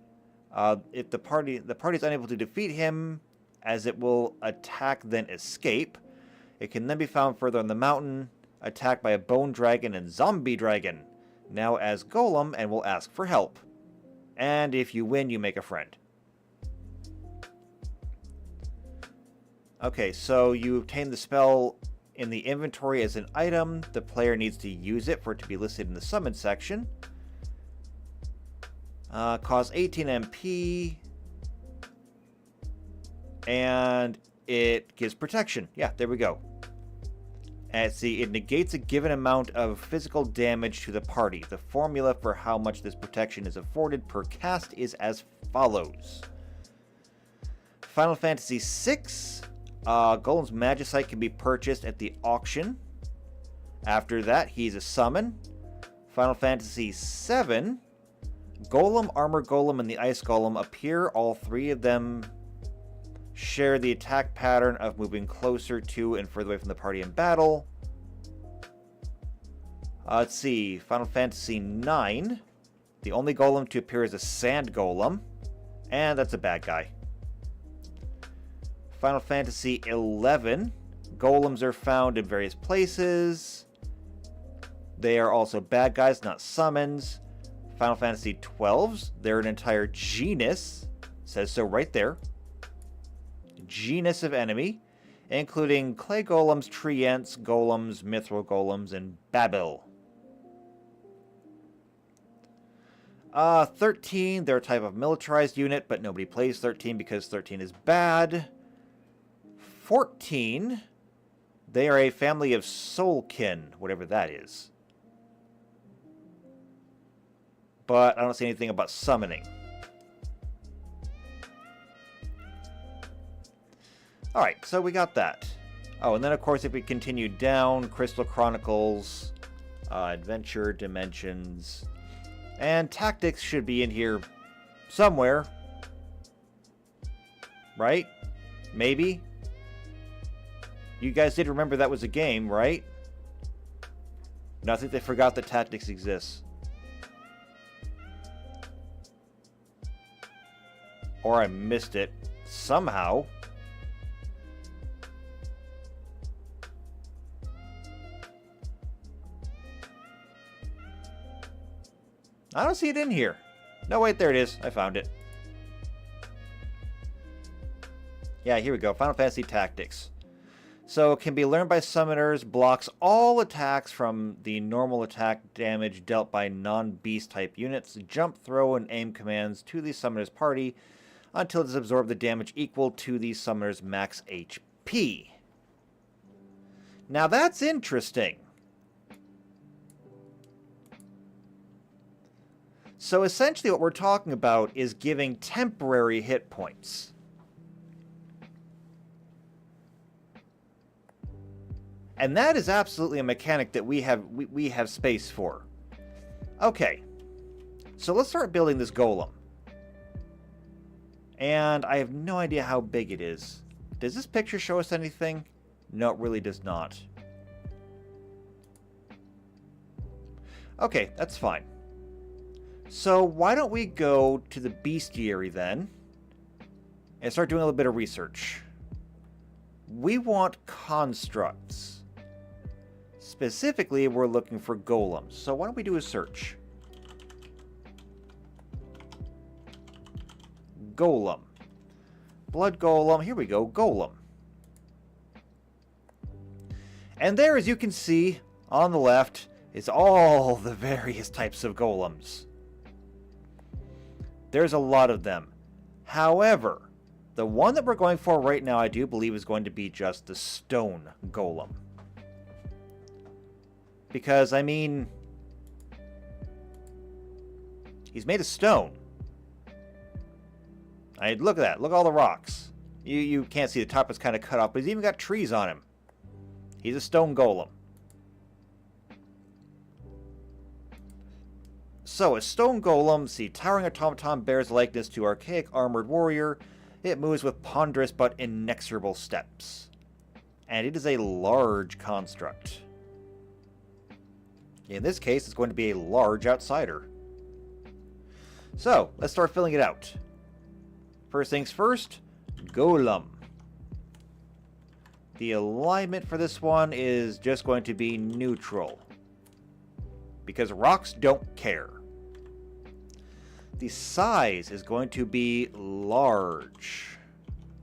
If the party is unable to defeat him, as it will attack then escape. It can then be found further on the mountain, attacked by a bone dragon and zombie dragon, now as Golem, and will ask for help. And if you win, you make a friend. Okay, so you obtain the spell in the inventory as an item. The player needs to use it for it to be listed in the summon section. Costs 18 MP. And it gives protection. Yeah, there we go. And see, it negates a given amount of physical damage to the party. The formula for how much this protection is afforded per cast is as follows. Final Fantasy VI. Golem's Magicite can be purchased at the auction. After that, he's a summon. Final Fantasy VII. Golem, Armor Golem, and the Ice Golem appear. All three of them share the attack pattern of moving closer to and further away from the party in battle. Let's see. Final Fantasy IX. The only golem to appear is a Sand Golem. And that's a bad guy. Final Fantasy XI. Golems are found in various places. They are also bad guys, not summons. Final Fantasy XIIs. They're an entire genus. Says so right there. Genus of enemy, including clay golems, treants, golems, mithril golems, and Babil. 13, they're a type of militarized unit, but nobody plays 13 because 13 is bad. 14, they are a family of soulkin, whatever that is. But I don't see anything about summoning. Alright, so we got that. Oh, and then of course if we continue down, Crystal Chronicles, Adventure, Dimensions, and Tactics should be in here somewhere. Right? Maybe? You guys did remember that was a game, right? No, I think they forgot that Tactics exists. Or I missed it somehow. I don't see it in here. No, wait, there it is. I found it. Yeah, here we go. Final Fantasy Tactics. So, it can be learned by summoners, blocks all attacks from the normal attack damage dealt by non-beast type units, jump, throw, and aim commands to the summoner's party until it has absorbed the damage equal to the summoner's max HP. Now, that's interesting. So essentially what we're talking about is giving temporary hit points. And that is absolutely a mechanic that we have space for. Okay. So let's start building this golem. And I have no idea how big it is. Does this picture show us anything? No, it really does not. Okay, that's fine. So why don't we go to the bestiary then and start doing a little bit of research. We want constructs. Specifically, we're looking for golems. So why don't we do a search? Golem. Blood golem. Here we go. Golem. And there, as you can see, on the left, is all the various types of golems. There's a lot of them. However, the one that we're going for right now, I do believe, is going to be just the stone golem. Because, I mean, he's made of stone. Look at that. Look at all the rocks. You can't see the top is kind of cut off, but he's even got trees on him. He's a stone golem. So, a stone golem, see, towering automaton bears likeness to archaic armored warrior. It moves with ponderous but inexorable steps. And it is a large construct. In this case, it's going to be a large outsider. So, let's start filling it out. First things first, Golem. The alignment for this one is just going to be neutral, because rocks don't care. The size is going to be large,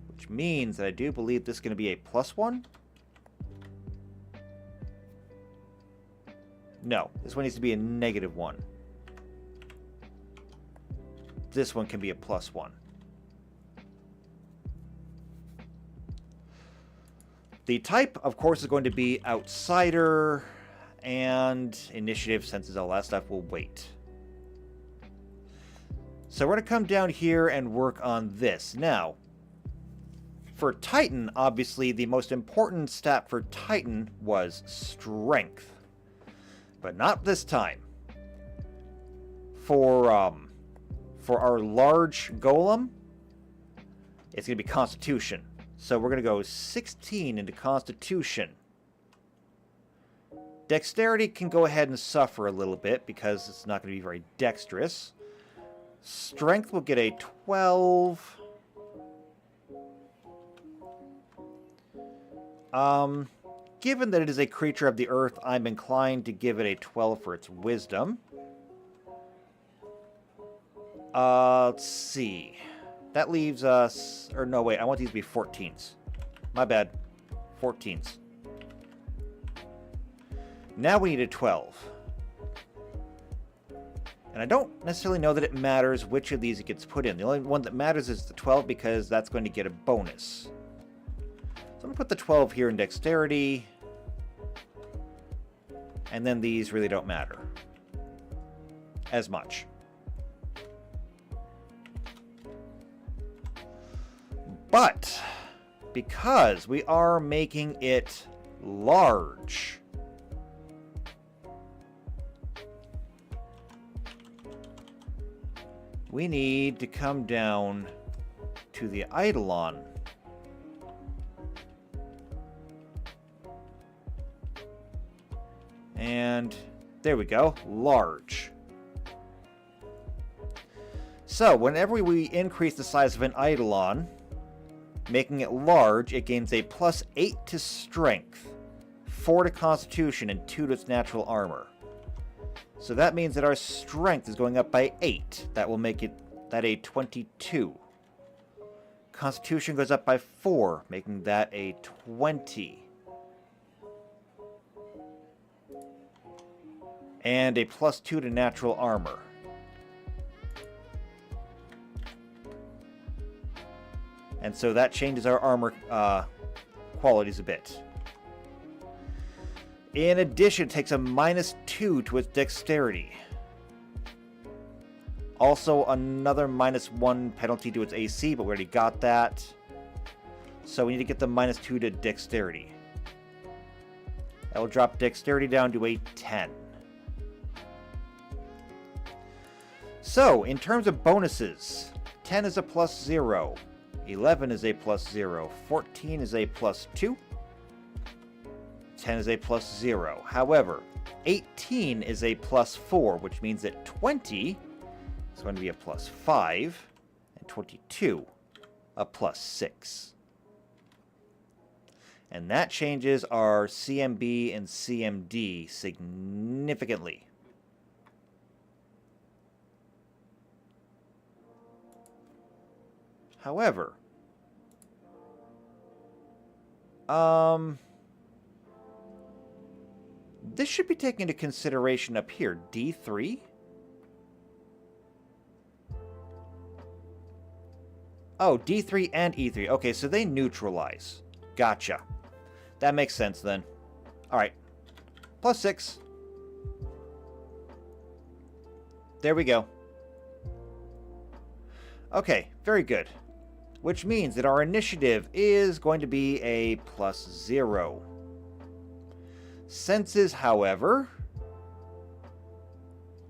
which means that I do believe this is going to be a +1. No, this one needs to be a -1. This one can be a +1. The type, of course, is going to be outsider, and initiative, senses, all that stuff will wait. So we're going to come down here and work on this. Now, for Titan, obviously, the most important stat for Titan was strength. But not this time. For our large golem, it's going to be Constitution. So we're going to go 16 into Constitution. Dexterity can go ahead and suffer a little bit because it's not going to be very dexterous. Strength will get a 12. Given that it is a creature of the earth, I'm inclined to give it a 12 for its wisdom. Let's see. That leaves us... Or no, wait. I want these to be 14s. My bad. 14s. Now we need a 12. And I don't necessarily know that it matters which of these it gets put in. The only one that matters is the 12 because that's going to get a bonus. So I'm going to put the 12 here in Dexterity. And then these really don't matter as much. But because we are making it large, we need to come down to the Eidolon. And there we go, large. So whenever we increase the size of an Eidolon, making it large, it gains a +8 to strength, 4 to constitution, and 2 to its natural armor. So that means that our strength is going up by 8. That will make that a 22. Constitution goes up by 4, making that a 20. And a +2 to natural armor. And so that changes our armor qualities a bit. In addition, it takes a -2 to its dexterity. Also, another -1 penalty to its AC, but we already got that. So we need to get the -2 to dexterity. That will drop dexterity down to a 10. So, in terms of bonuses, 10 is a +0. 11 is a +0, 14 is a +2, 10 is a +0. However, 18 is a +4, which means that 20 is going to be a +5, and 22 a +6. And that changes our CMB and CMD significantly. However, this should be taken into consideration up here. D3? Oh, D3 and E3. Okay, so they neutralize. Gotcha. That makes sense then. Alright. +6. There we go. Okay, very good. Which means that our initiative is going to be a +0. Senses, however,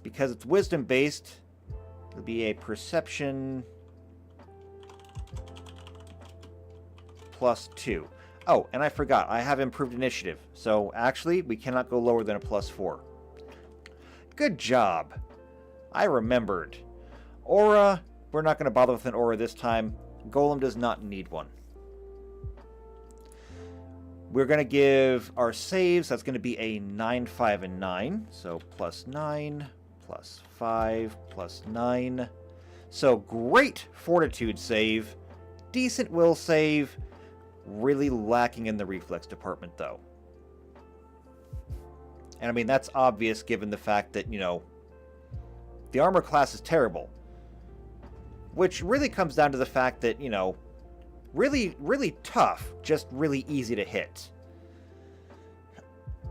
because it's wisdom-based, it'll be a perception +2. Oh, and I forgot, I have improved initiative. So actually, we cannot go lower than a +4. Good job. I remembered. Aura, we're not going to bother with an aura this time. Golem does not need one. We're going to give our saves, that's going to be a 9, 5, and 9. So +9, +5, +9. So great fortitude save, decent will save, really lacking in the reflex department though. And I mean, that's obvious given the fact that, you know, the armor class is terrible. Which really comes down to the fact that, you know, really, really tough, just really easy to hit.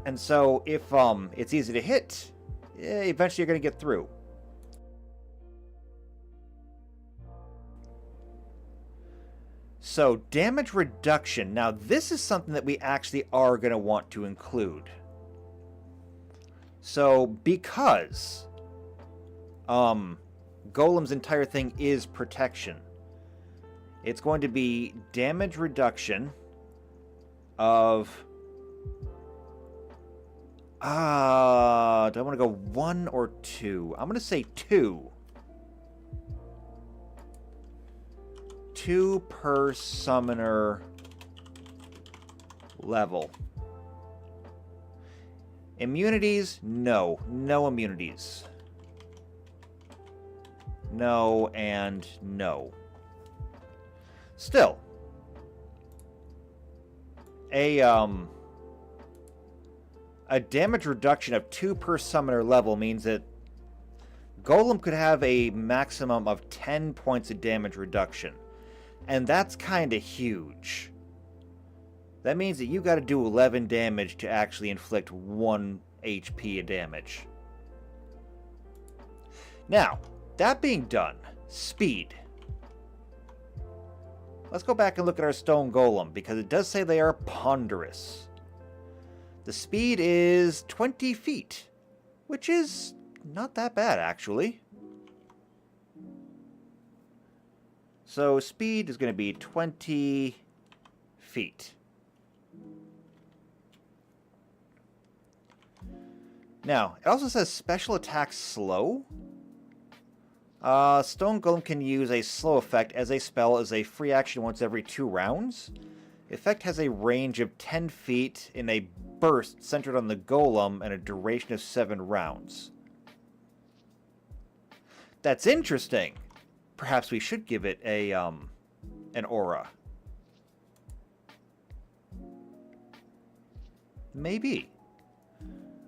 And so if it's easy to hit, eventually you're going to get through. So damage reduction. Now this is something that we actually are going to want to include. So because Golem's entire thing is protection, it's going to be damage reduction of... do I want to go 1 or 2? I'm going to say 2. 2 per summoner level. Immunities? No. No immunities. No and no. Still, a damage reduction of 2 per summoner level means that Golem could have a maximum of 10 points of damage reduction. And that's kind of huge. That means that you got to do 11 damage to actually inflict 1 HP of damage. Now, that being done, speed. Let's go back and look at our stone golem, because it does say they are ponderous. The speed is 20 feet, which is not that bad, actually. So speed is going to be 20 feet. Now, it also says special attack slow. Stone Golem can use a slow effect as a spell as a free action once every 2 rounds. The effect has a range of 10 feet in a burst centered on the Golem and a duration of 7 rounds. That's interesting. Perhaps we should give it a an aura. Maybe.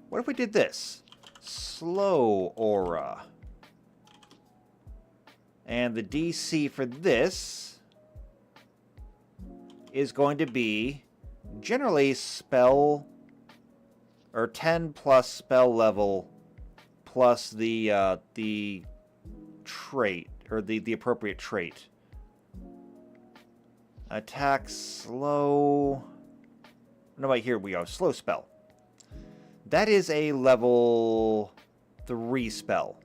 What if we did this? Slow aura. And the DC for this is going to be generally spell, or 10 plus spell level plus the trait, or the appropriate trait. Attack slow. No, wait, here we go. Slow spell. That is a level 3 spell.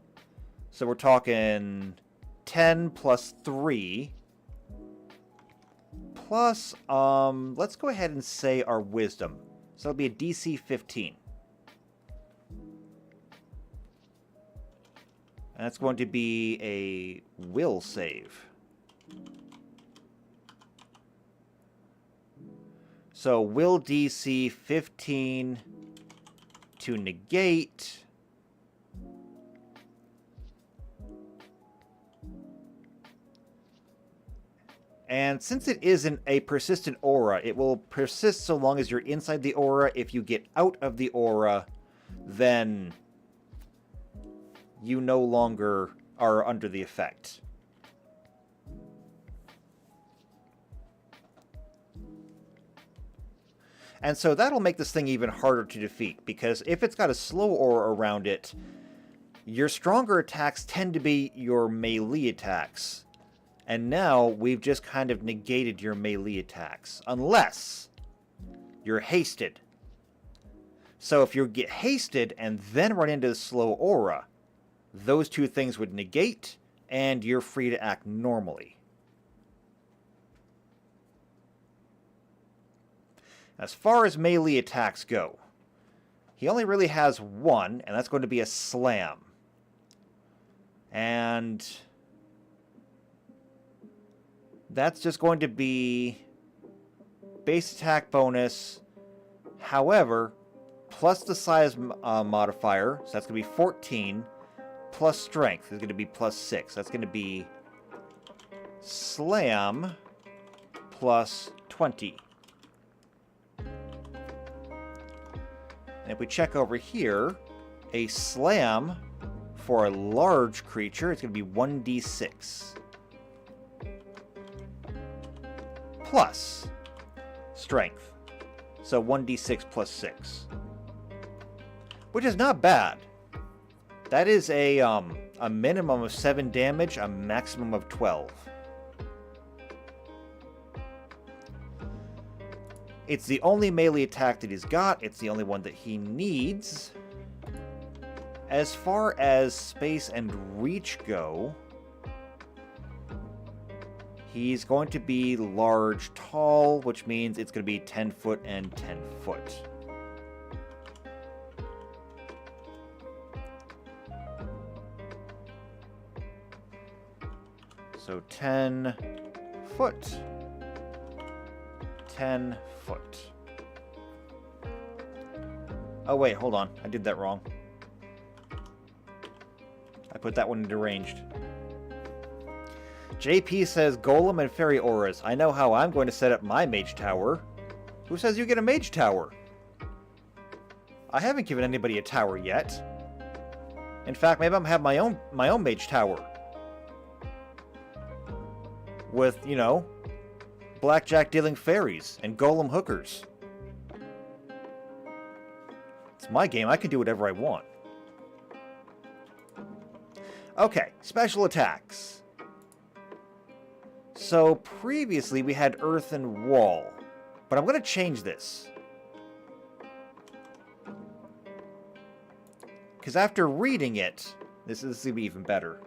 So we're talking 10 plus 3. Plus, let's go ahead and say our wisdom. So it'll be a DC 15. And that's going to be a will save. So will DC 15 to negate. And since it isn't a persistent aura, it will persist so long as you're inside the aura. If you get out of the aura, then you no longer are under the effect. And so that'll make this thing even harder to defeat, because if it's got a slow aura around it, your stronger attacks tend to be your melee attacks. And now we've just kind of negated your melee attacks, unless you're hasted. So if you get hasted and then run into the slow aura, those two things would negate, and you're free to act normally. As far as melee attacks go, he only really has one, and that's going to be a slam. And that's just going to be base attack bonus. However, plus the size modifier, so that's going to be 14, plus strength is going to be plus 6. That's going to be slam plus 20. And if we check over here, a slam for a large creature is going to be 1d6. Plus strength. So 1d6 plus 6. Which is not bad. That is a minimum of 7 damage, a maximum of 12. It's the only melee attack that he's got. It's the only one that he needs. As far as space and reach go, he's going to be large, tall, which means it's going to be 10 foot and 10 foot. So 10 foot. 10 foot. Oh wait, hold on. I did that wrong. I put that one into ranged. JP says Golem and Fairy Auras. I know how I'm going to set up my mage tower. Who says you get a mage tower? I haven't given anybody a tower yet. In fact, maybe I'm have my own mage tower. With, you know, blackjack dealing fairies and golem hookers. It's my game. I can do whatever I want. Okay, special attacks. So previously we had earth and wall, but I'm going to change this. Because after reading it, this is going to be even better.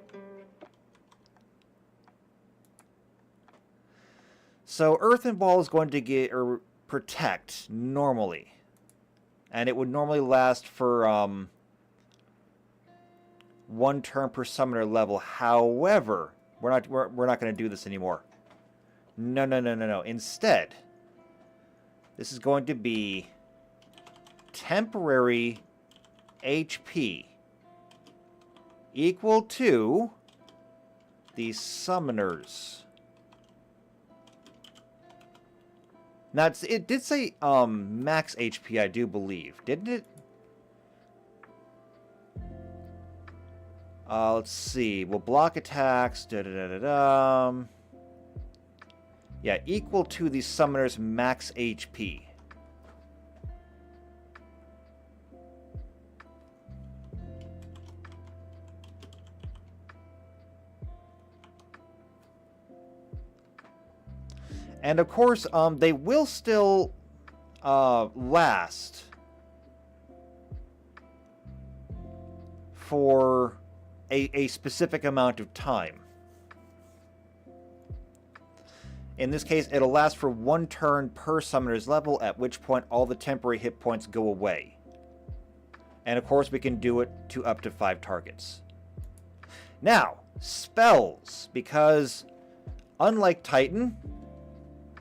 So earth and wall is going to get or protect normally, and it would normally last for 1 turn per summoner level. However, we're not going to do this anymore. No. Instead, this is going to be temporary HP equal to the summoners. Now, it did say max HP, I do believe. Didn't it? Let's see. We'll block attacks. Yeah, equal to the summoner's max HP. And of course, they will still last for a specific amount of time. In this case, it'll last for 1 turn per summoner's level, at which point all the temporary hit points go away. And of course, we can do it to up to 5 targets. Now, spells, because unlike Titan,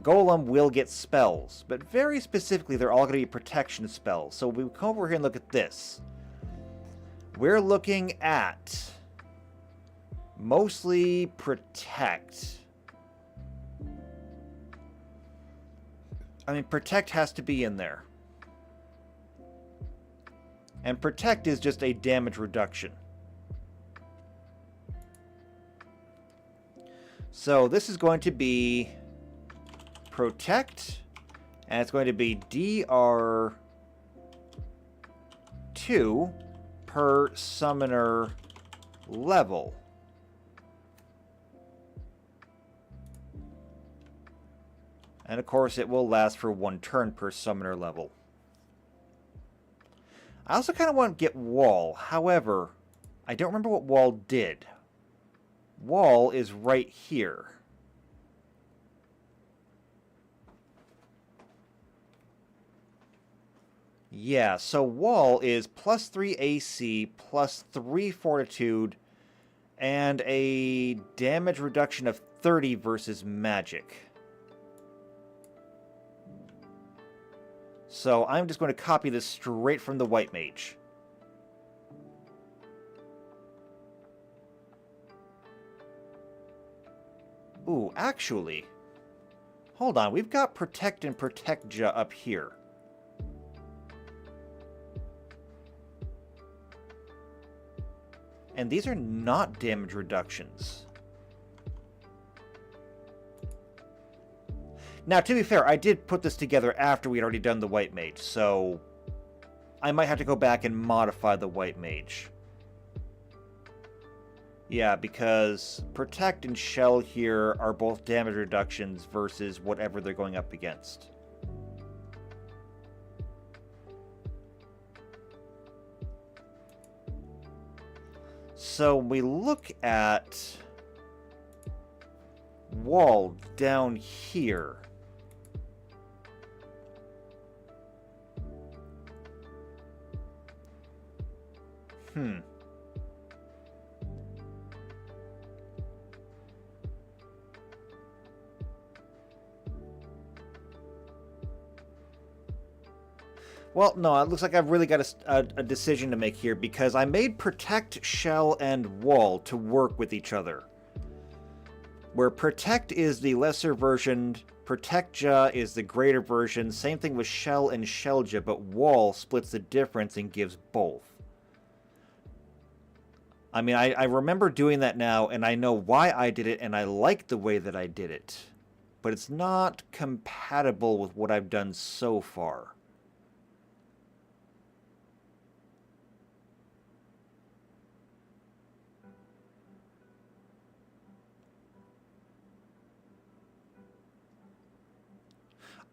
Golem will get spells, but very specifically, they're all going to be protection spells. So we come over here and look at this. We're looking at mostly protect. I mean, protect has to be in there. And protect is just a damage reduction. So this is going to be protect, and it's going to be DR2 per summoner level. And of course it will last for 1 turn per summoner level. I also kind of want to get wall. However, I don't remember what wall did. Wall is right here. Yeah, so wall is +3 AC, +3 fortitude, and a damage reduction of 30 versus magic. So I'm just going to copy this straight from the white mage. Ooh, actually, hold on, we've got Protect and Protect Ja up here. And these are not damage reductions. Now, to be fair, I did put this together after we'd already done the white mage, so I might have to go back and modify the white mage. Yeah, because Protect and Shell here are both damage reductions versus whatever they're going up against. So we look at wall down here. Well, no, it looks like I've really got a decision to make here, because I made Protect, Shell, and Wall to work with each other. Where Protect is the lesser version, Protect Ja is the greater version, same thing with Shell and Shell Ja, but Wall splits the difference and gives both. I mean, I remember doing that now, and I know why I did it, and I like the way that I did it. But it's not compatible with what I've done so far.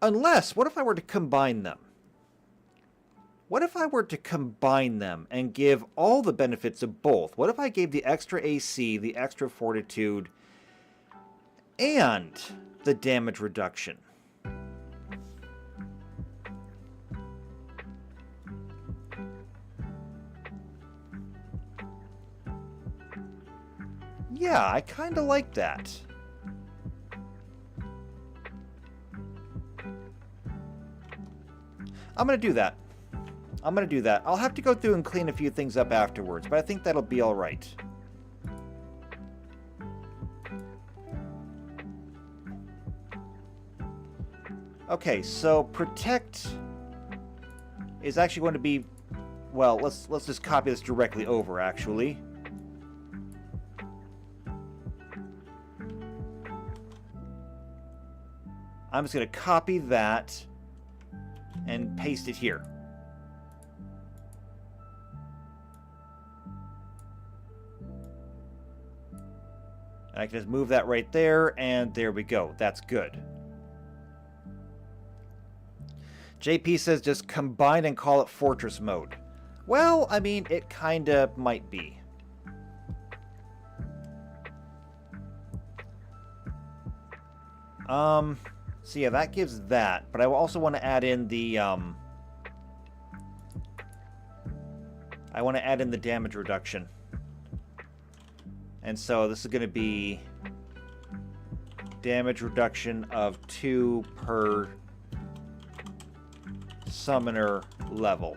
Unless, what if I were to combine them? What if I were to combine them and give all the benefits of both? What if I gave the extra AC, the extra fortitude, and the damage reduction? Yeah, I kind of like that. I'm going to do that. I'm going to do that. I'll have to go through and clean a few things up afterwards, but I think that'll be all right. Okay, so Protect is actually going to be... Well, let's just copy this directly over, actually. I'm just going to copy that and paste it here. I can just move that right there, and there we go. That's good. JP says just combine and call it Fortress Mode. Well, I mean, it kinda might be. So yeah, that gives that, but I also want to add in the, I want to add in the damage reduction. And so this is going to be damage reduction of 2 per summoner level.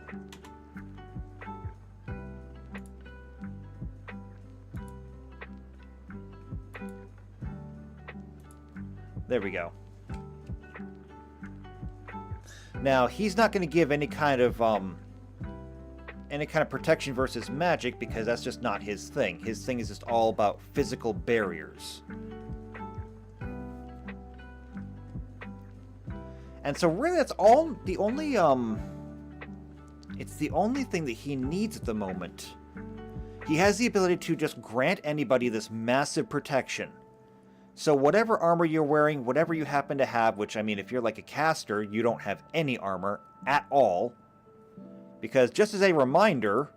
There we go. Now, he's not going to give any kind of protection versus magic, because that's just not his thing. His thing is just all about physical barriers. And so really that's all the only it's the only thing that he needs at the moment. He has the ability to just grant anybody this massive protection. So whatever armor you're wearing, whatever you happen to have, which, I mean, if you're like a caster, you don't have any armor at all. Because, just as a reminder,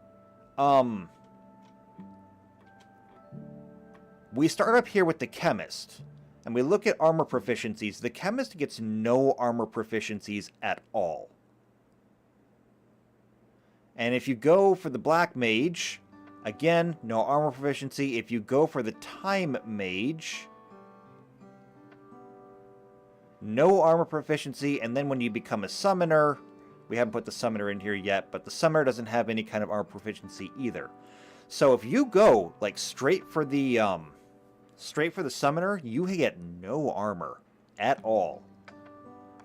we start up here with the Chemist, and we look at armor proficiencies. The Chemist gets no armor proficiencies at all. And if you go for the Black Mage, again, no armor proficiency. If you go for the Time Mage, no armor proficiency. And then when you become a Summoner, we haven't put the Summoner in here yet, but the Summoner doesn't have any kind of armor proficiency either. So if you go like straight for the Summoner, you get no armor at all.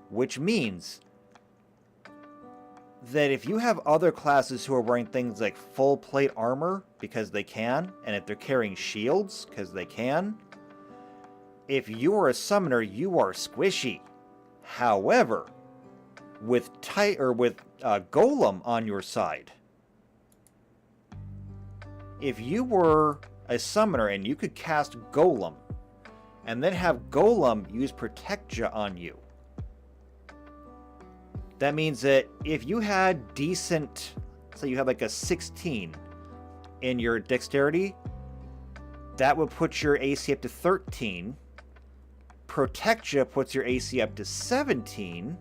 Which means that if you have other classes who are wearing things like full plate armor because they can, and if they're carrying shields because they can, if you are a Summoner, you are squishy. However, with Golem on your side, if you were a Summoner and you could cast Golem and then have Golem use Protectia on you, that means that if you had decent, say you had like a 16 in your dexterity, that would put your AC up to 13. Protectia puts your AC up to 17.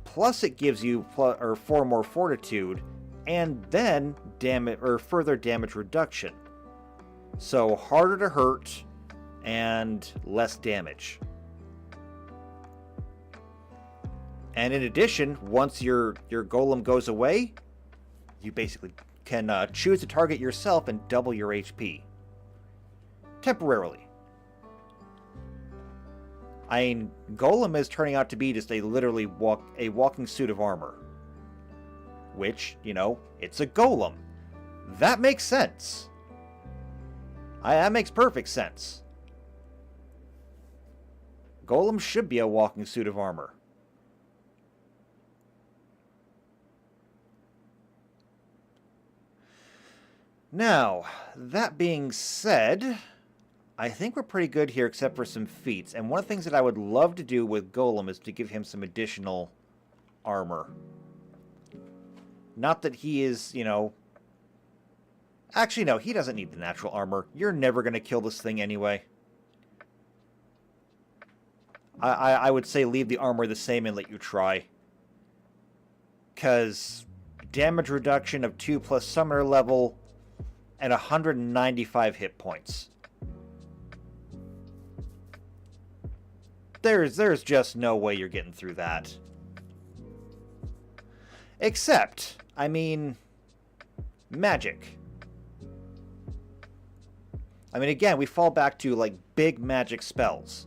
Plus it gives you 4 more fortitude, and then further damage reduction. So harder to hurt and less damage. And in addition, once your Golem goes away, you basically can choose to target yourself and double your HP. Temporarily. I mean, Golem is turning out to be just a walking suit of armor. Which, you know, it's a Golem. That makes sense. That makes perfect sense. Golem should be a walking suit of armor. Now, that being said, I think we're pretty good here except for some feats. And one of the things that I would love to do with Golem is to give him some additional armor. Not that he is, you know... Actually, no, he doesn't need the natural armor. You're never going to kill this thing anyway. I would say leave the armor the same and let you try. Because damage reduction of 2 plus Summoner level and 195 hit points. There's just no way you're getting through that. Except, I mean, magic. I mean, again, we fall back to, like, big magic spells.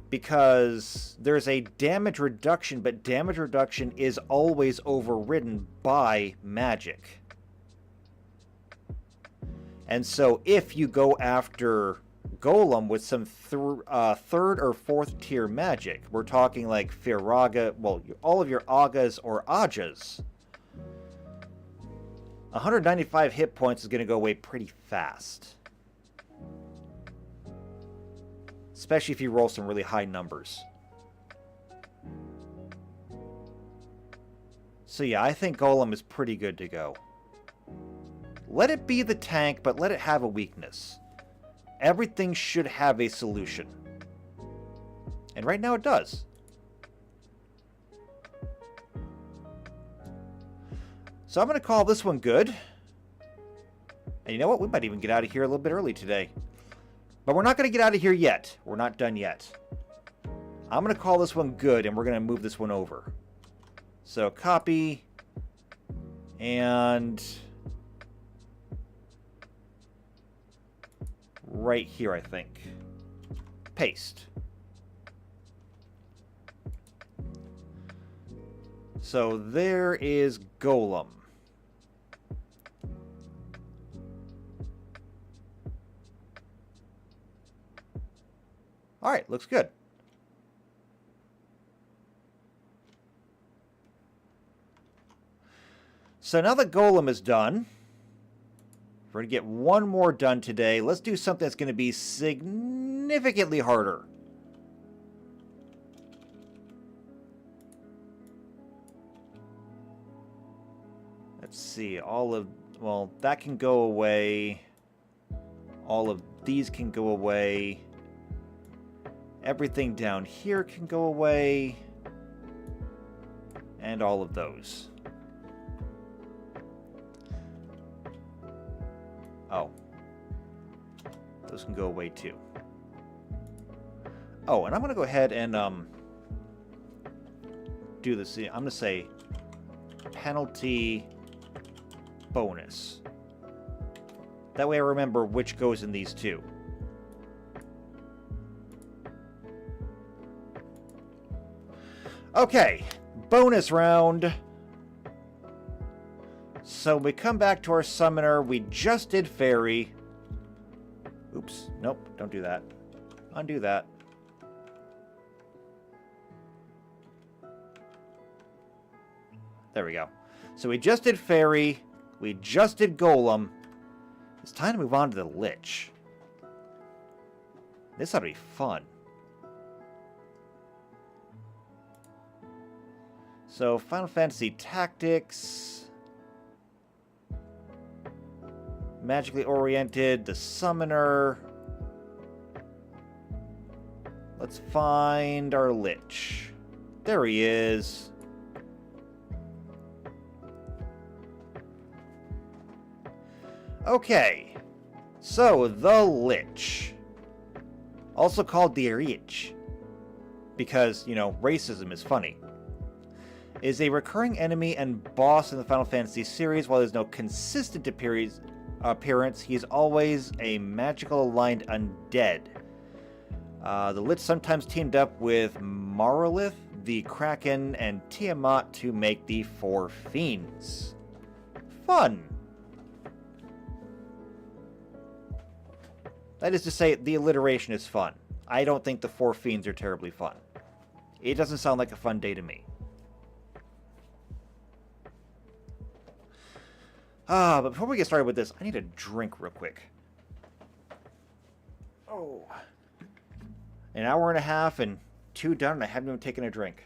Because there's a damage reduction, but damage reduction is always overridden by magic. And so if you go after Golem with some third or fourth tier magic, we're talking like Firaga, well, all of your Agas or Ajas, 195 hit points is going to go away pretty fast. Especially if you roll some really high numbers. So yeah, I think Golem is pretty good to go. Let it be the tank, but let it have a weakness. Everything should have a solution. And right now it does. So I'm going to call this one good. And you know what? We might even get out of here a little bit early today. But we're not going to get out of here yet. We're not done yet. I'm going to call this one good, and we're going to move this one over. So copy. And right here, I think. Paste. So there is Golem. Alright, looks good. So now that Golem is done, we're going to get one more done today. Let's do something that's going to be significantly harder. Let's see, well, that can go away. All of these can go away. Everything down here can go away. And all of those. Oh. Those can go away too. Oh, and I'm going to go ahead and do this. I'm going to say penalty bonus. That way I remember which goes in these two. Okay, bonus round. So we come back to our summoner. We just did Faerie. Oops, nope, don't do that. Undo that. There we go. So we just did Faerie. We just did Golem. It's time to move on to the Lich. This ought to be fun. So, Final Fantasy Tactics. Magically oriented, the Summoner. Let's find our Lich. There he is. Okay. So, the Lich. Also called the Lich. Because, you know, racism is funny. Is a recurring enemy and boss in the Final Fantasy series. While there's no consistent appearance, he is always a magical aligned undead. The Lich sometimes teamed up with Marlith, the Kraken, and Tiamat to make the Four Fiends. Fun! That is to say, the alliteration is fun. I don't think the Four Fiends are terribly fun. It doesn't sound like a fun day to me. But before we get started with this, I need a drink real quick. Oh. An hour and a half and 2 done, and I haven't even taken a drink.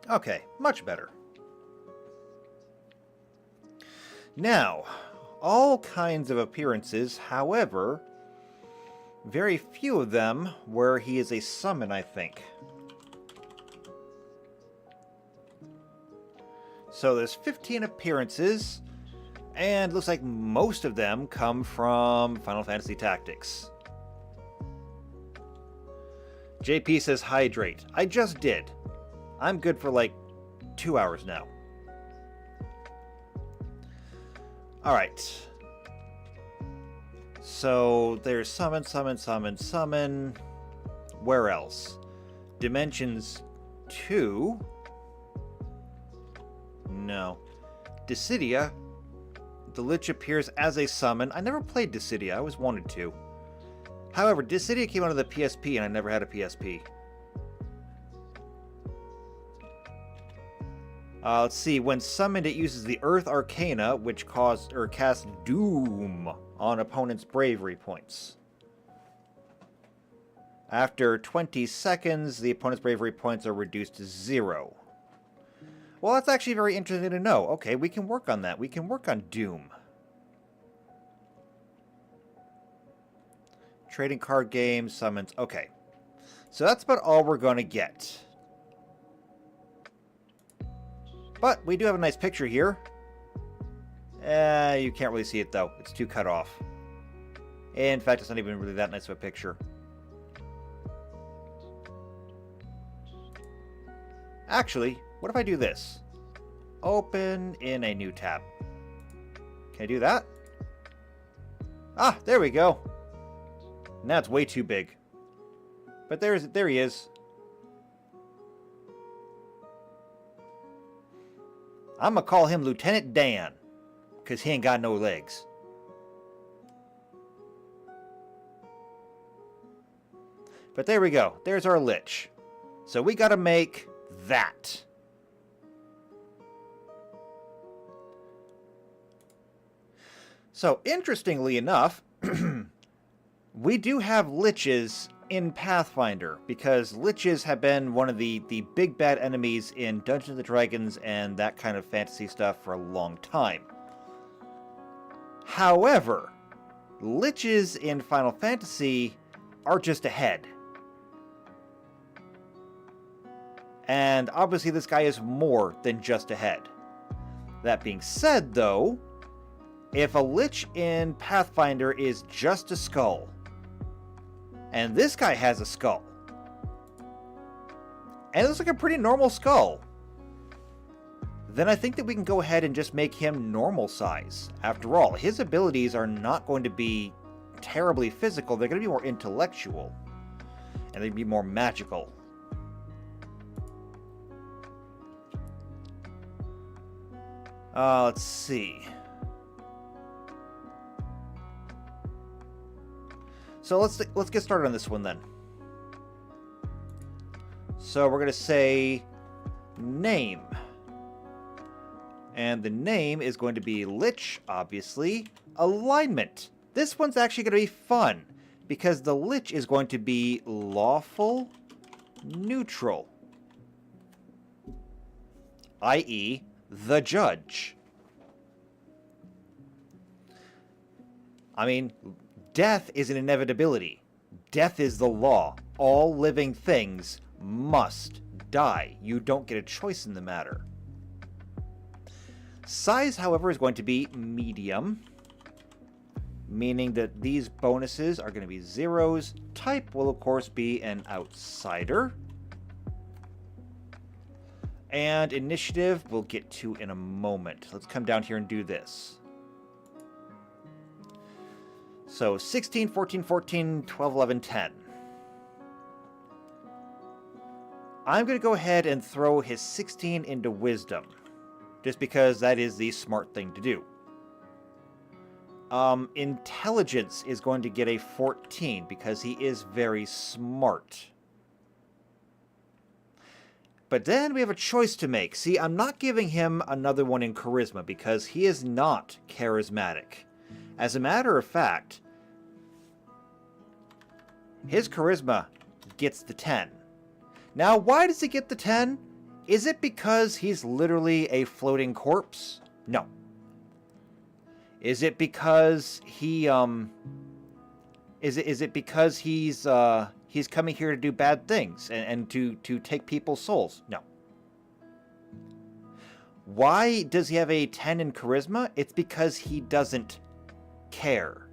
Okay, much better. Now, all kinds of appearances, however, very few of them where he is a summon, I think. So there's 15 appearances, and looks like most of them come from Final Fantasy Tactics. JP says hydrate. I just did. I'm good for like 2 hours now. Alright. So there's summon, summon, summon, summon. Where else? Dimensions 2. No. Dissidia. The Lich appears as a summon. I never played Dissidia. I always wanted to. However, Dissidia came out of the PSP and I never had a PSP. Let's see. When summoned, it uses the Earth Arcana, which casts Doom on opponents' bravery points. After 20 seconds, the opponent's bravery points are reduced to 0. Well, that's actually very interesting to know. Okay, we can work on that. We can work on Doom. Trading card game, summons. Okay. So that's about all we're going to get. But we do have a nice picture here. You can't really see it, though. It's too cut off. In fact, it's not even really that nice of a picture. Actually, what if I do this? Open in a new tab. Can I do that? Ah, there we go. Now it's way too big. But there he is. I'm gonna call him Lieutenant Dan, because he ain't got no legs. But there we go. There's our Lich. So we gotta make that. So, interestingly enough, we do have Liches in Pathfinder, because Liches have been one of the big bad enemies in Dungeons & Dragons and that kind of fantasy stuff for a long time. However, Liches in Final Fantasy are just ahead. And obviously this guy is more than just ahead. That being said, though, if a Lich in Pathfinder is just a skull, and this guy has a skull, and it looks like a pretty normal skull, then I think that we can go ahead and just make him normal size. After all, his abilities are not going to be terribly physical, they're going to be more intellectual, and they'd be more magical. Let's see. So let's get started on this one then. So we're going to say name. And the name is going to be Lich, obviously. Alignment. This one's actually going to be fun, because the Lich is going to be lawful neutral. I.e., the judge. I mean, death is an inevitability. Death is the law. All living things must die. You don't get a choice in the matter. Size, however, is going to be medium, meaning that these bonuses are going to be zeros. Type will, of course, be an outsider. And initiative we'll get to in a moment. Let's come down here and do this. So 16, 14, 14, 12, 11, 10. I'm going to go ahead and throw his 16 into wisdom, just because that is the smart thing to do. Intelligence is going to get a 14 because he is very smart. But then we have a choice to make. See, I'm not giving him another one in charisma because he is not charismatic. As a matter of fact, his charisma gets the 10. Now, why does he get the 10? Is it because he's literally a floating corpse? No. Is it because he is it because he's coming here to do bad things and to take people's souls? No. Why does he have a 10 in charisma? It's because he doesn't care.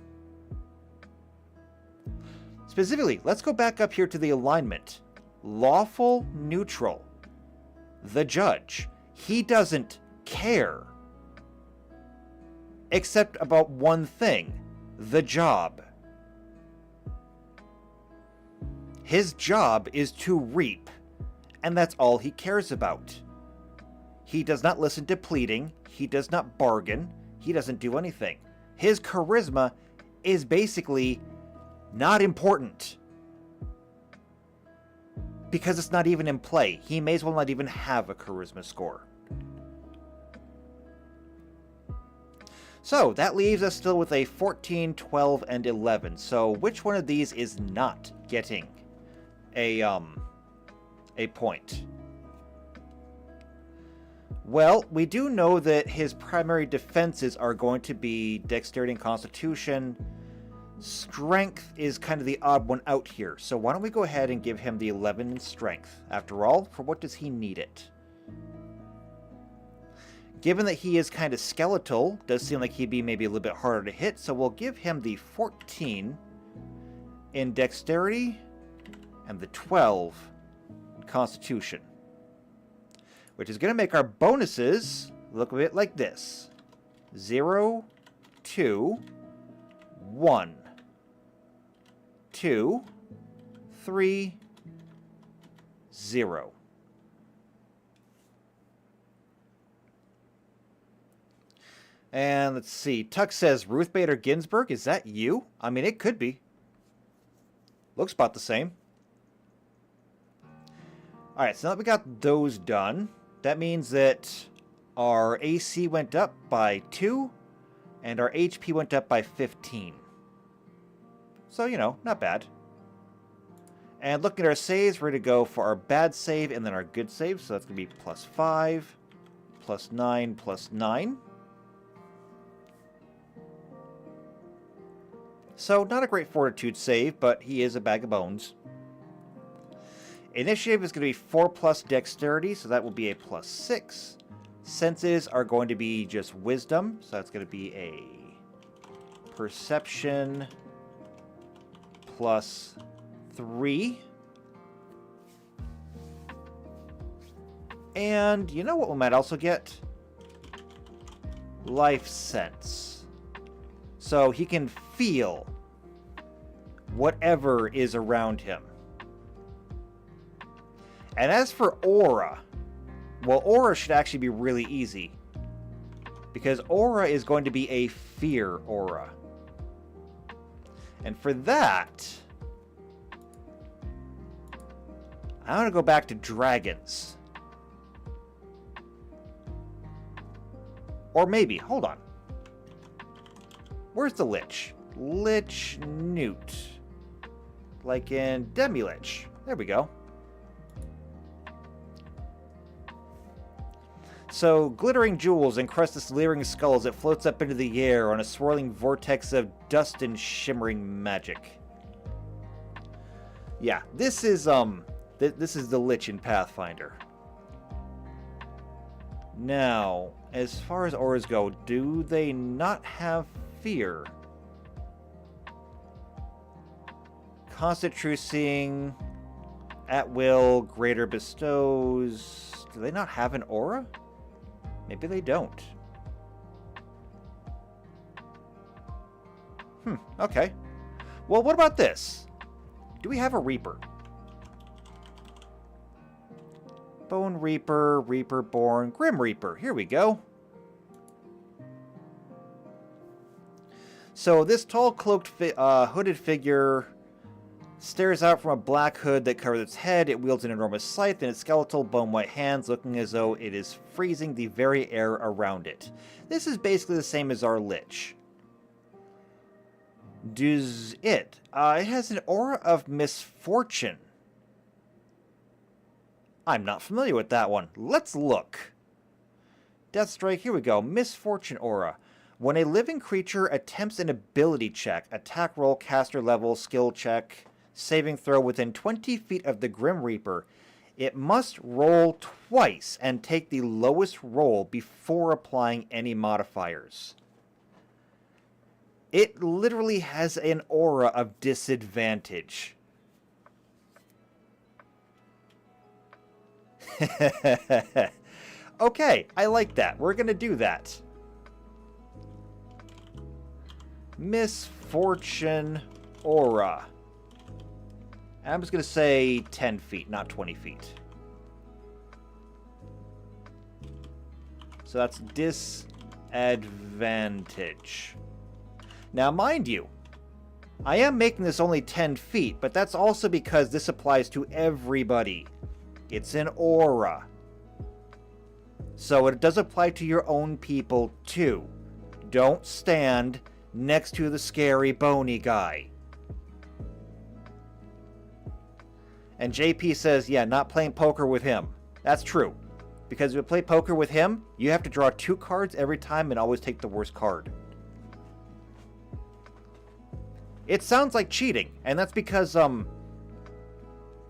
Specifically, let's go back up here to the alignment. Lawful neutral. The judge. He doesn't care. Except about one thing. The job. His job is to reap. And that's all he cares about. He does not listen to pleading. He does not bargain. He doesn't do anything. His charisma is basically not important. Because it's not even in play. He may as well not even have a charisma score. So, that leaves us still with a 14, 12, and 11. So, which one of these is not getting a point? Well, we do know that his primary defenses are going to be Dexterity and Constitution. Strength is kind of the odd one out here. So why don't we go ahead and give him the 11 in Strength? After all, for what does he need it? Given that he is kind of skeletal, does seem like he'd be maybe a little bit harder to hit, so we'll give him the 14 in Dexterity and the 12 in Constitution. Which is going to make our bonuses look a bit like this. 0, 2, 1, 2, 3, 0. And let's see. Tuck says, Ruth Bader Ginsburg, is that you? I mean, it could be. Looks about the same. Alright, so now that we got those done, that means that our AC went up by 2, and our HP went up by 15. So, you know, not bad. And looking at our saves, we're going to go for our bad save and then our good save. So that's going to be plus 5, plus 9, plus 9. So, not a great fortitude save, but he is a bag of bones. Initiative is going to be 4 plus dexterity, so that will be a plus 6. Senses are going to be just wisdom, so that's going to be a perception plus 3. And you know what we might also get? Life sense. So he can feel whatever is around him. And as for aura, well, aura should actually be really easy. Because aura is going to be a fear aura. And for that, I want to go back to dragons. Or maybe, hold on. Where's the Lich? Lich Newt. Like in Demi-Lich. There we go. So, glittering jewels encrust this leering skull as it floats up into the air on a swirling vortex of dust and shimmering magic. Yeah, this is the Lich in Pathfinder. Now, as far as auras go, do they not have fear? Constant true seeing, at will, greater bestows. Do they not have an aura? Maybe they don't. Okay. Well, what about this? Do we have a Reaper? Bone Reaper, Reaper Born, Grim Reaper. Here we go. So this tall, cloaked, hooded figure stares out from a black hood that covers its head. It wields an enormous scythe in its skeletal, bone-white hands, looking as though it is freezing the very air around it. This is basically the same as our Lich. Does it? It has an aura of misfortune. I'm not familiar with that one. Let's look. Deathstrike, here we go. Misfortune aura. When a living creature attempts an ability check, attack roll, caster level, skill check, saving throw within 20 feet of the Grim Reaper, it must roll twice and take the lowest roll before applying any modifiers. It literally has an aura of disadvantage. Okay, I like that. We're going to do that. Misfortune aura. I'm just going to say 10 feet, not 20 feet. So that's disadvantage. Now, mind you, I am making this only 10 feet, but that's also because this applies to everybody. It's an aura. So it does apply to your own people, too. Don't stand next to the scary bony guy. And JP says, yeah, not playing poker with him. That's true. Because if you play poker with him, you have to draw 2 cards every time and always take the worst card. It sounds like cheating, and that's because,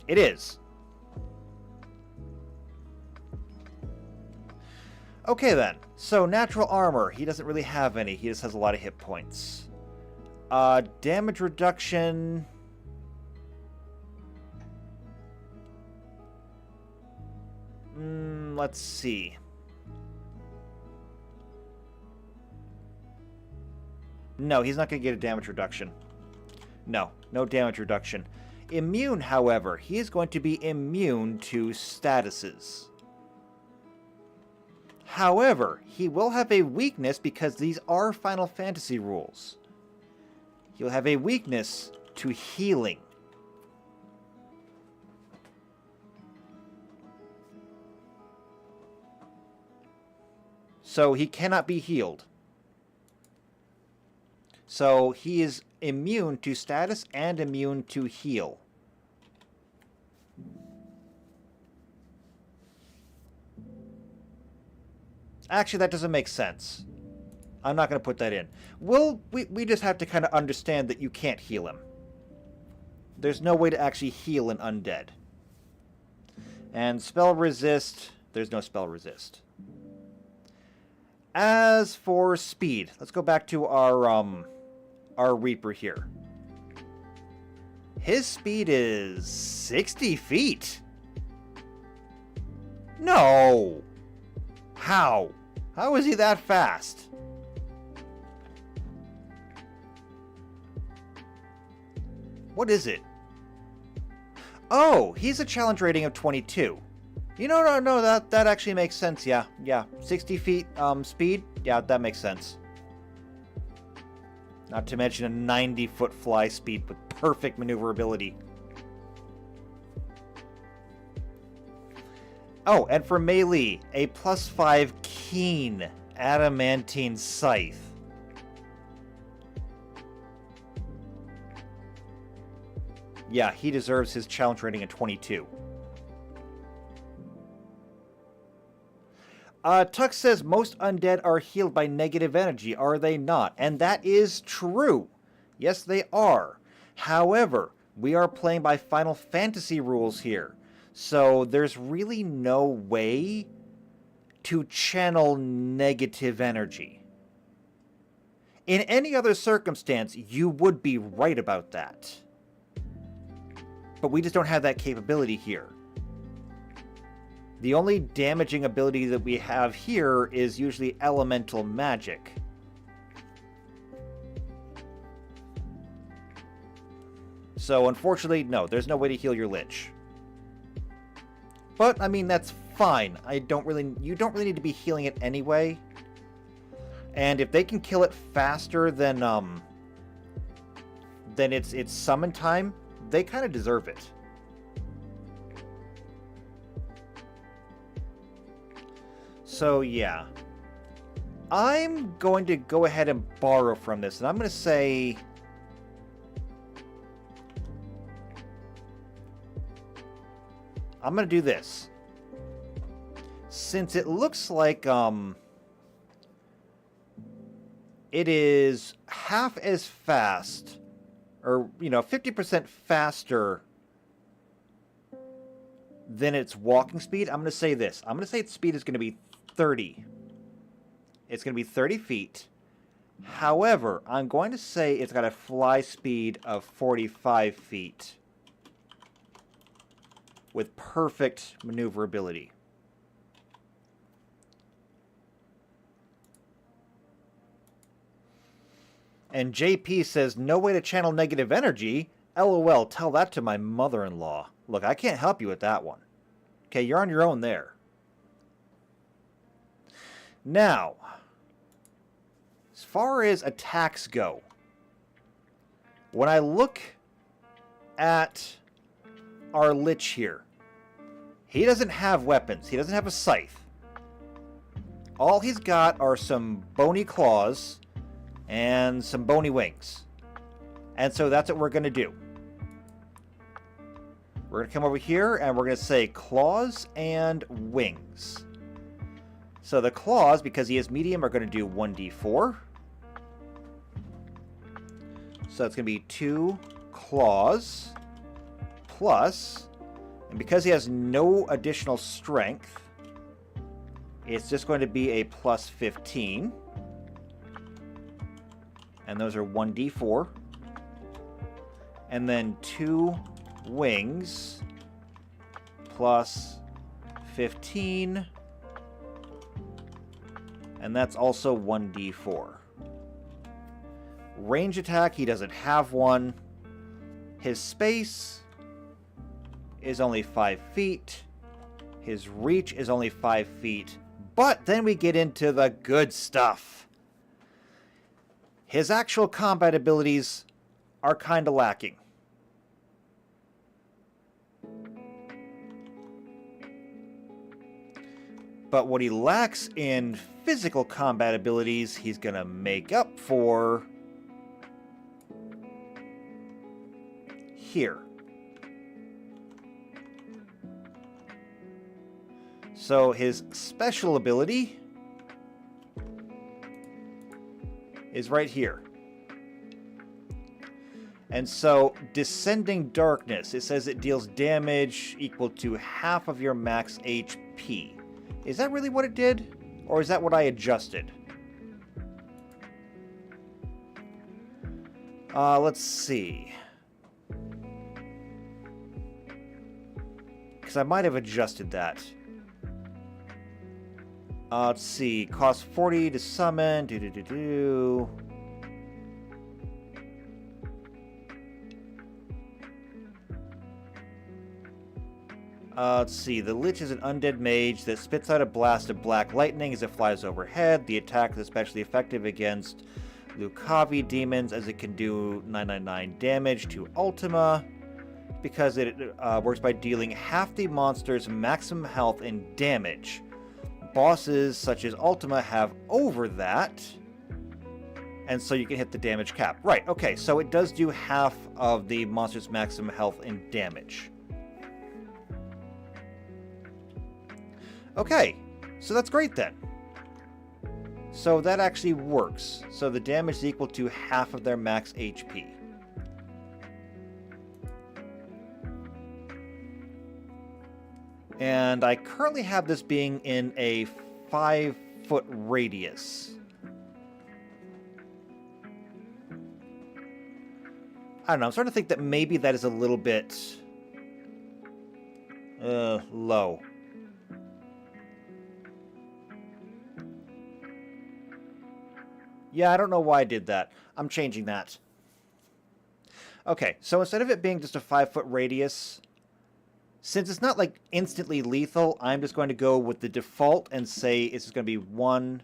it is. Okay then, so natural armor. He doesn't really have any. He just has a lot of hit points. Damage reduction. Let's see. No, he's not going to get a damage reduction. No damage reduction. Immune, however, he is going to be immune to statuses. However, he will have a weakness because these are Final Fantasy rules. He'll have a weakness to healing. So he cannot be healed. So he is immune to status and immune to heal. Actually, that doesn't make sense. I'm not going to put that in. We just have to kind of understand that you can't heal him. There's no way to actually heal an undead. And spell resist, there's no spell resist. As for speed, let's go back to our Reaper here. His speed is 60 feet. No! How? How is he that fast? What is it? Oh, he's a challenge rating of 22. You know, no, that actually makes sense, yeah. 60 feet speed, yeah, that makes sense. Not to mention a 90-foot fly speed with perfect maneuverability. Oh, and for melee, a +5 keen adamantine scythe. Yeah, he deserves his challenge rating at 22. Tuck says most undead are healed by negative energy, are they not? And that is true. Yes, they are. However, we are playing by Final Fantasy rules here. So there's really no way to channel negative energy. In any other circumstance, you would be right about that. But we just don't have that capability here. The only damaging ability that we have here is usually elemental magic. So unfortunately, no, there's no way to heal your Lich. But I mean, that's fine. You don't really need to be healing it anyway. And if they can kill it faster than its summon time, they kind of deserve it. So yeah, I'm going to go ahead and borrow from this, and I'm going to say I'm going to do this. Since it looks like it is half as fast, or 50% faster than its walking speed, I'm going to say this. I'm going to say its speed is going to be 30. It's going to be 30 feet. However, I'm going to say it's got a fly speed of 45 feet with perfect maneuverability. And JP says, no way to channel negative energy? LOL, tell that to my mother-in-law. Look, I can't help you with that one. Okay, you're on your own there. Now, as far as attacks go, when I look at our Lich here, he doesn't have weapons. He doesn't have a scythe. All he's got are some bony claws and some bony wings. And so that's what we're going to do. We're going to come over here and we're going to say claws and wings. So the claws, because he is medium, are going to do 1d4. So it's going to be 2 claws plus, and because he has no additional strength, it's just going to be a plus 15. And those are 1d4. And then 2 wings plus 15. And that's also 1d4. Range attack, he doesn't have one. His space is only 5 feet. His reach is only 5 feet. But then we get into the good stuff. His actual combat abilities are kind of lacking. But what he lacks in physical combat abilities, he's going to make up for here. So his special ability is right here. And so, Descending Darkness, it says it deals damage equal to half of your max HP. Is that really what it did? Or is that what I adjusted? Let's see. Because I might have adjusted that. Let's see. Cost 40 to summon. Let's see. The Lich is an undead mage that spits out a blast of black lightning as it flies overhead. The attack is especially effective against Lucavi demons, as it can do 999 damage to Ultima, because it works by dealing half the monster's maximum health and damage. Bosses such as Ultima have over that, and so you can hit the damage cap. Right, okay, so it does do half of the monster's maximum health and damage. Okay, so that's great then. So that actually works. So the damage is equal to half of their max HP. And I currently have this being in a 5-foot radius. I don't know, I'm starting to think that maybe that is a little bit low. Yeah, I don't know why I did that. I'm changing that. Okay, so instead of it being just a 5-foot radius, since it's not like instantly lethal, I'm just going to go with the default and say it's just going to be one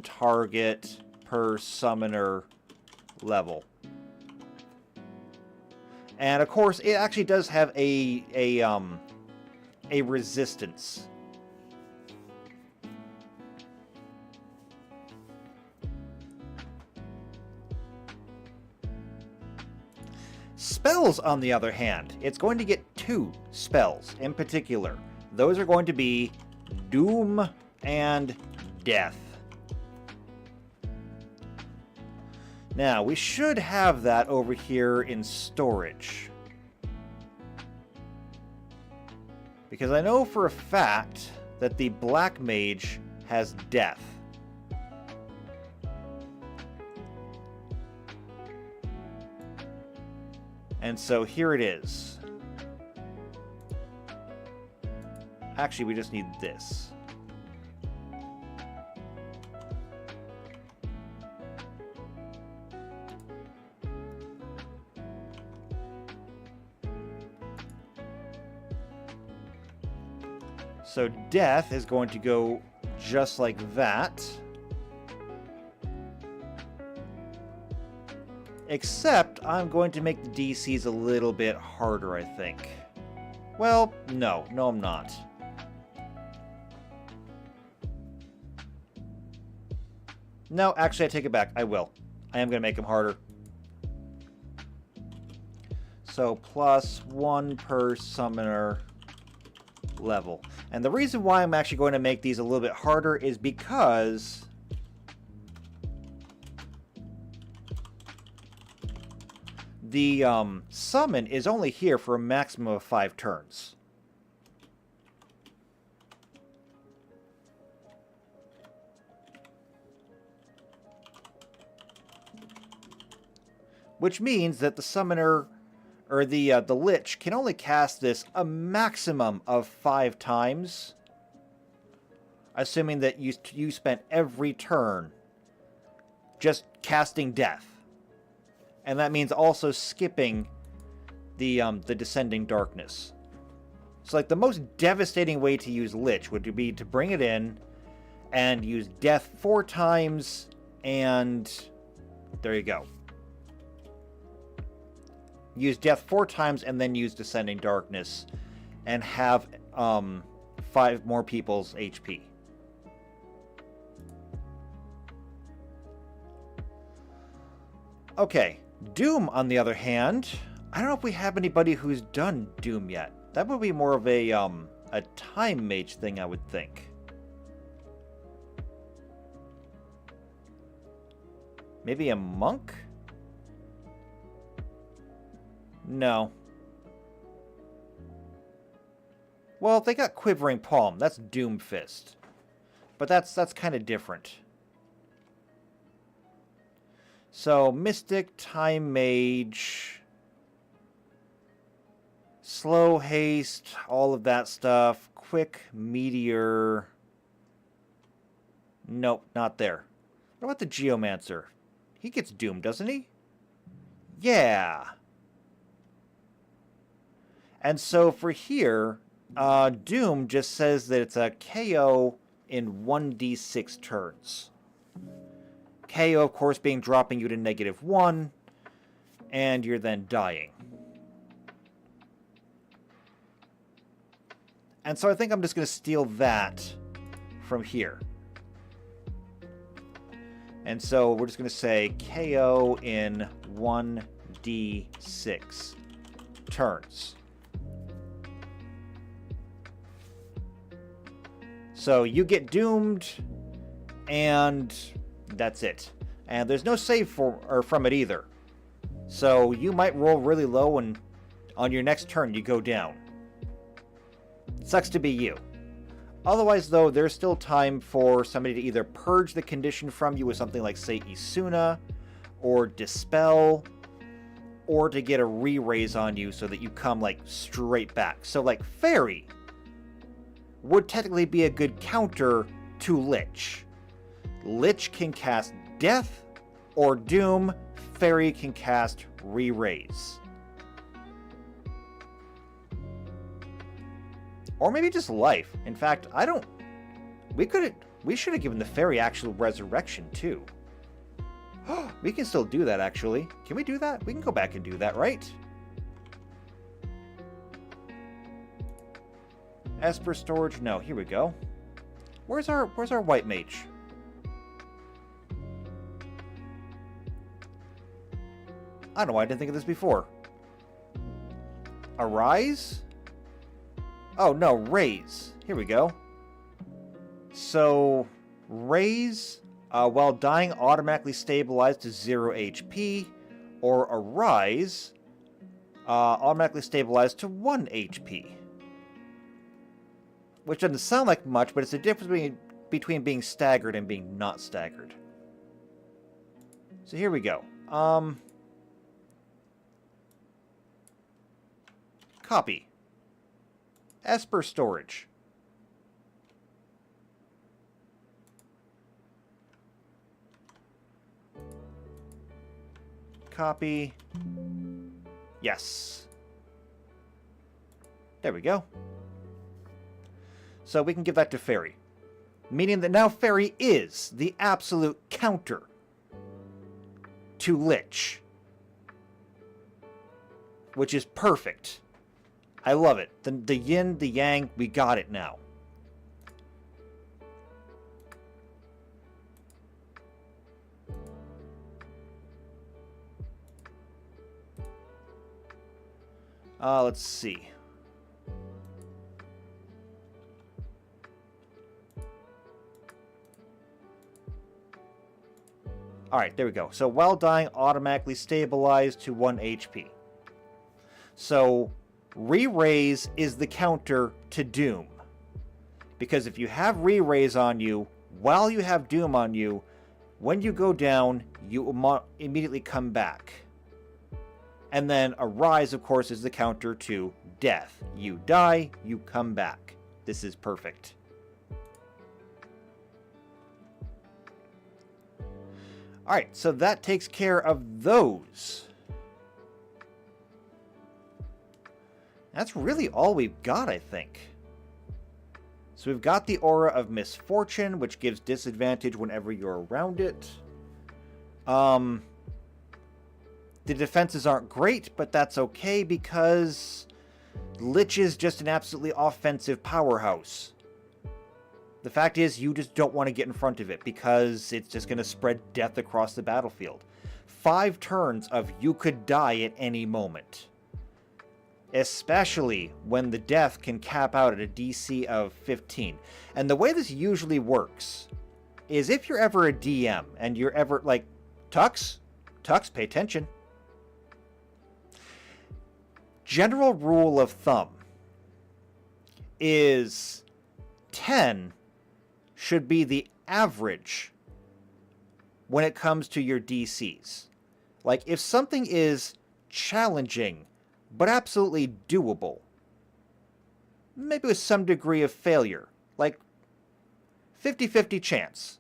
target per summoner level. And of course, it actually does have a resistance. Spells, on the other hand, it's going to get 2 spells in particular. Those are going to be Doom and Death. Now, we should have that over here in storage. Because I know for a fact that the Black Mage has Death. And so here it is. Actually, we just need this. So Death is going to go just like that. Except I'm going to make the DCs a little bit harder, I think. Well, no, I'm not. No, actually, I take it back. I will. I am going to make them harder. So, +1 per summoner level. And the reason why I'm actually going to make these a little bit harder is because the summon is only here for a maximum of 5 turns. Which means that the summoner, or the Lich, can only cast this a maximum of 5 times, assuming that you spent every turn just casting Death. And that means also skipping the Descending Darkness. So, like, the most devastating way to use Lich would be to bring it in and use Death 4 times, and there you go. Use Death 4 times and then use Descending Darkness and have 5 more people's HP. Okay. Doom, on the other hand, I don't know if we have anybody who's done Doom yet. That would be more of a time mage thing, I would think. Maybe a monk? No. Well, they got Quivering Palm. That's Doomfist. But that's kind of different. So, Mystic, Time Mage, Slow Haste, all of that stuff. Quick Meteor. Nope, not there. What about the Geomancer? He gets doomed, doesn't he? Yeah. And so for here, Doom just says that it's a KO in 1d6 turns. KO, of course, being dropping you to -1, and you're then dying. And so I think I'm just going to steal that from here. And so we're just going to say KO in 1d6 turns. So you get doomed, and that's it. And there's no save from it either. So you might roll really low, and on your next turn you go down. Sucks to be you. Otherwise, though, there's still time for somebody to either purge the condition from you with something like, say, Isuna, or Dispel, or to get a re-raise on you so that you come, like, straight back. So, like, Faerie would technically be a good counter to Lich. Lich can cast Death or Doom. Faerie can cast Re-Raise. Or maybe just Life. In fact, we should have given the Faerie actual Resurrection, too. We can still do that, actually. Can we do that? We can go back and do that, right? Esper Storage? No, here we go. Where's our white mage? I don't know why I didn't think of this before. Arise? Oh, no, Raise. Here we go. So, Raise, while dying, automatically stabilized to 0 HP, or Arise, automatically stabilized to 1 HP. Which doesn't sound like much, but it's the difference between being staggered and being not staggered. So here we go. Copy. Esper Storage. Copy. Yes. There we go. So we can give that to Faerie. Meaning that now Faerie is the absolute counter to Lich. Which is perfect. I love it. The yin, the yang, we got it now. Let's see. Alright, there we go. So while dying, automatically stabilized to 1 HP. So Re-Raise is the counter to Doom. Because if you have Re-Raise on you, while you have Doom on you, when you go down, you immediately come back. And then Arise, of course, is the counter to Death. You die, you come back. This is perfect. Alright, so that takes care of those. That's really all we've got, I think. So we've got the Aura of Misfortune, which gives disadvantage whenever you're around it. The defenses aren't great, but that's okay because Lich is just an absolutely offensive powerhouse. The fact is, you just don't want to get in front of it because it's just going to spread death across the battlefield. 5 turns of you could die at any moment. Especially when the death can cap out at a DC of 15. And the way this usually works is if you're ever a DM and you're ever, like, Tux, pay attention. General rule of thumb is 10 should be the average when it comes to your DCs. Like, if something is challenging, but absolutely doable, maybe with some degree of failure, like 50-50 chance,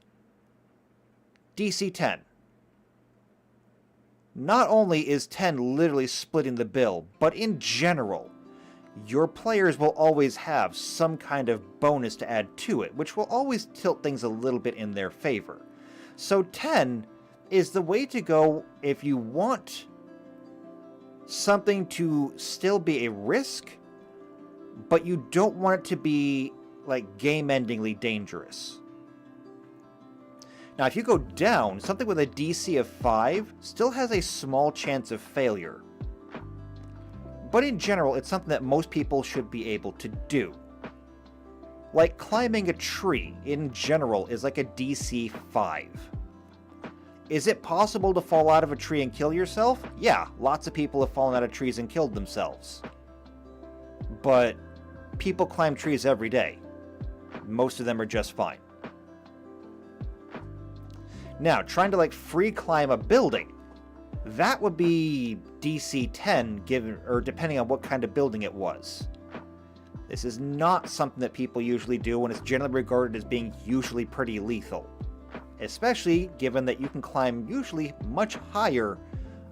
DC 10. Not only is 10 literally splitting the bill, but in general, your players will always have some kind of bonus to add to it, which will always tilt things a little bit in their favor. So 10 is the way to go if you want something to still be a risk, but you don't want it to be like game-endingly dangerous. Now, if you go down, something with a DC of 5 still has a small chance of failure. But in general, it's something that most people should be able to do. Like climbing a tree, in general, is like a DC 5. Is it possible to fall out of a tree and kill yourself? Yeah, lots of people have fallen out of trees and killed themselves. But people climb trees every day. Most of them are just fine. Now, trying to like free climb a building, that would be DC 10 given, or depending on what kind of building it was. This is not something that people usually do, and it's generally regarded as being usually pretty lethal. Especially given that you can climb usually much higher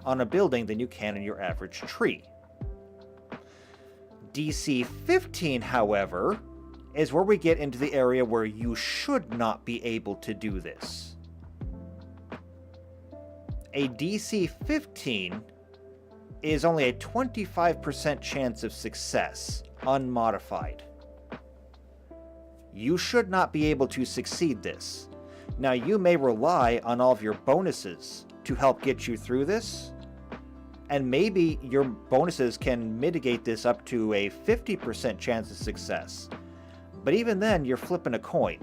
on a building than you can in your average tree. DC 15, however, is where we get into the area where you should not be able to do this. A DC 15 is only a 25% chance of success, unmodified. You should not be able to succeed this. Now, you may rely on all of your bonuses to help get you through this, and maybe your bonuses can mitigate this up to a 50% chance of success. But even then, you're flipping a coin.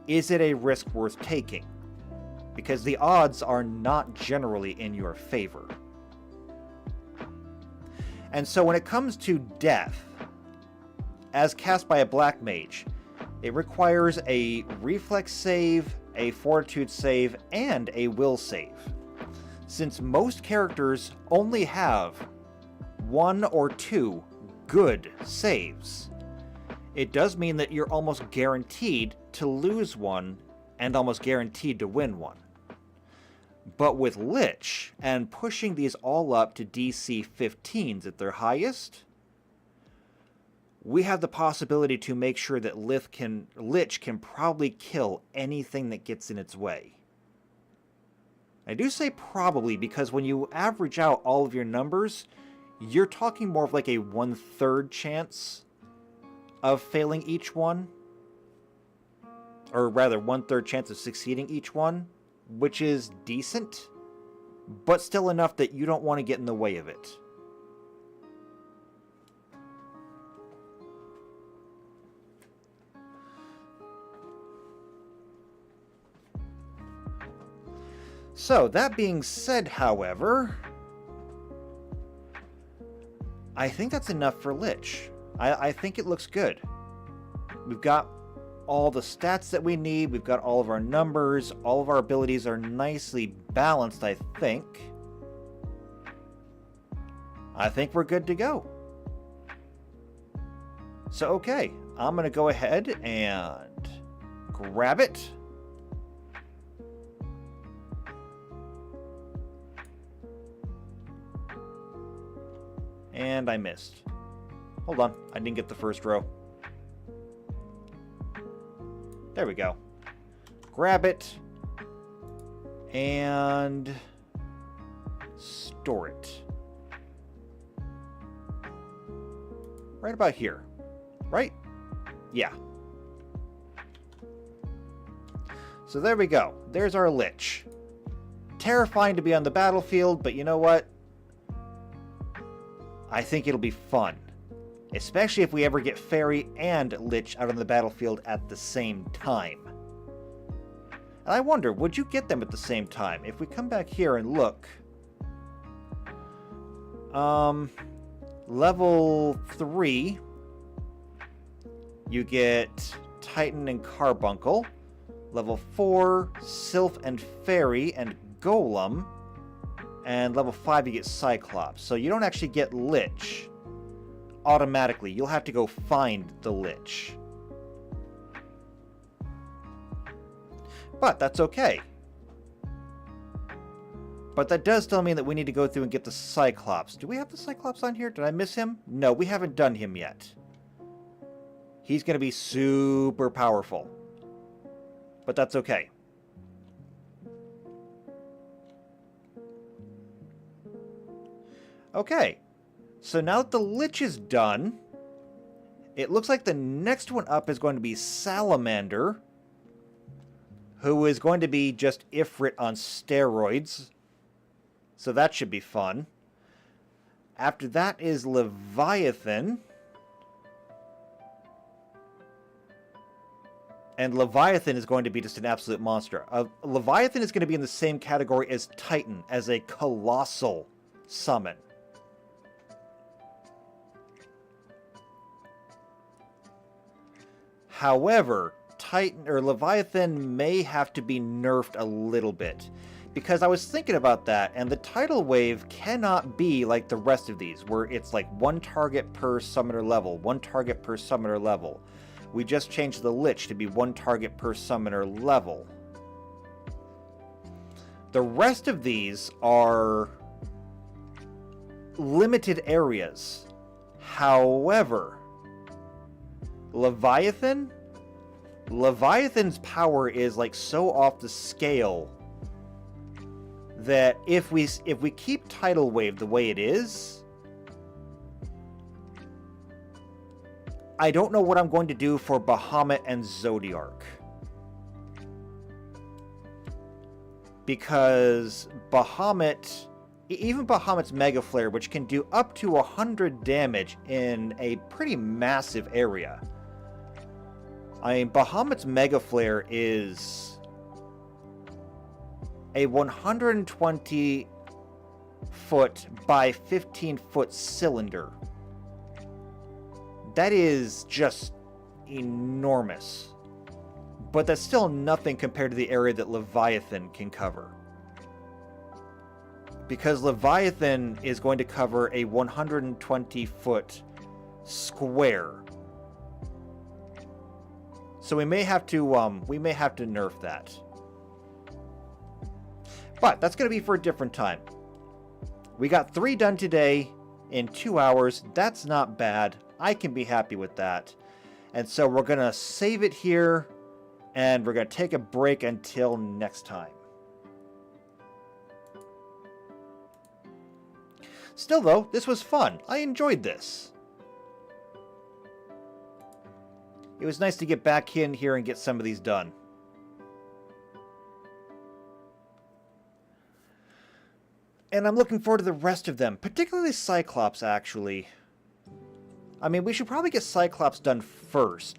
Is it a risk worth taking? Because the odds are not generally in your favor. And so when it comes to death, as cast by a black mage, it requires a reflex save, a fortitude save, and a will save. Since most characters only have 1 or 2 good saves, it does mean that you're almost guaranteed to lose one and almost guaranteed to win one. But with Lich, and pushing these all up to DC 15s at their highest, we have the possibility to make sure that Lich can probably kill anything that gets in its way. I do say probably because when you average out all of your numbers, you're talking more of like a 1/3 chance of failing each one. Or rather, 1/3 chance of succeeding each one, which is decent, but still enough that you don't want to get in the way of it. So, that being said, however, I think that's enough for Lich. I think it looks good. We've got all the stats that we need, we've got all of our numbers, all of our abilities are nicely balanced, I think. I think we're good to go. So, okay, I'm going to go ahead and grab it. And I missed. Hold on, I didn't get the first row. There we go. Grab it. And store it. Right about here. Right? Yeah. So there we go. There's our Lich. Terrifying to be on the battlefield, but you know what? I think it'll be fun. Especially if we ever get Faerie and Lich out on the battlefield at the same time. And I wonder, would you get them at the same time? If we come back here and look... level 3, you get Titan and Carbuncle. Level 4, Sylph and Faerie and Golem. And level 5, you get Cyclops. So you don't actually get Lich automatically. You'll have to go find the Lich. But that's okay. But that does tell me that we need to go through and get the Cyclops. Do we have the Cyclops on here? Did I miss him? No, we haven't done him yet. He's going to be super powerful. But that's okay. Okay. So now that the Lich is done, it looks like the next one up is going to be Salamander, who is going to be just Ifrit on steroids. So that should be fun. After that is Leviathan. And Leviathan is going to be just an absolute monster. Leviathan is going to be in the same category as Titan, as a colossal summon. However, Titan or Leviathan may have to be nerfed a little bit. Because I was thinking about that, and the tidal wave cannot be like the rest of these, where it's like one target per summoner level, one target per summoner level. We just changed the Lich to be one target per summoner level. The rest of these are limited areas. However, Leviathan's power is like so off the scale that if we keep tidal wave the way it is, I don't know what I'm going to do for Bahamut and Zodiark. Because Bahamut, even Bahamut's Mega Flare, which can do up to 100 damage in a pretty massive area. I mean, Bahamut's Mega Flare is a 120 foot by 15 foot cylinder. That is just enormous. But that's still nothing compared to the area that Leviathan can cover. Because Leviathan is going to cover a 120 foot square. So we may have to nerf that. But that's going to be for a different time. We got 3 done today in 2 hours. That's not bad. I can be happy with that. And so we're going to save it here, and we're going to take a break until next time. Still though, this was fun. I enjoyed this. It was nice to get back in here and get some of these done. And I'm looking forward to the rest of them, particularly Cyclops, actually. I mean, we should probably get Cyclops done first,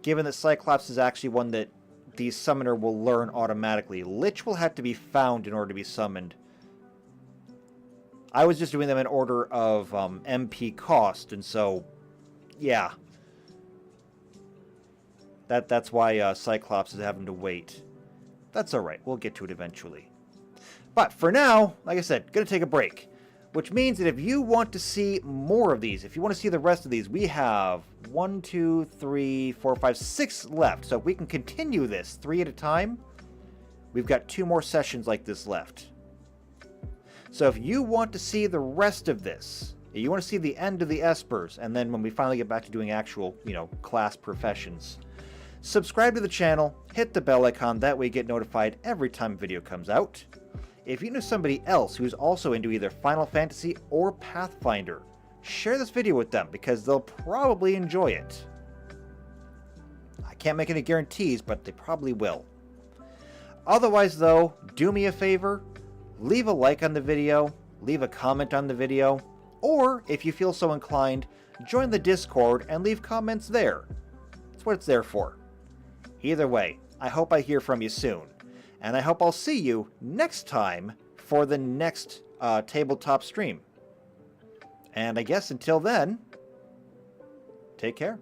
given that Cyclops is actually one that the summoner will learn automatically. Lich will have to be found in order to be summoned. I was just doing them in order of MP cost, and so, yeah. That's why Cyclops is having to wait. That's alright, we'll get to it eventually. But for now, like I said, gonna take a break. Which means that if you want to see more of these, if you want to see the rest of these, we have 1, 2, 3, 4, 5, 6 left. So if we can continue this 3 at a time, we've got 2 more sessions like this left. So if you want to see the rest of this, if you want to see the end of the Espers, and then when we finally get back to doing actual, class professions, subscribe to the channel, hit the bell icon, that way you get notified every time a video comes out. If you know somebody else who's also into either Final Fantasy or Pathfinder, share this video with them because they'll probably enjoy it. I can't make any guarantees, but they probably will. Otherwise though, do me a favor, leave a like on the video, leave a comment on the video, or if you feel so inclined, join the Discord and leave comments there. That's what it's there for. Either way, I hope I hear from you soon. And I hope I'll see you next time for the next tabletop stream. And I guess until then, take care.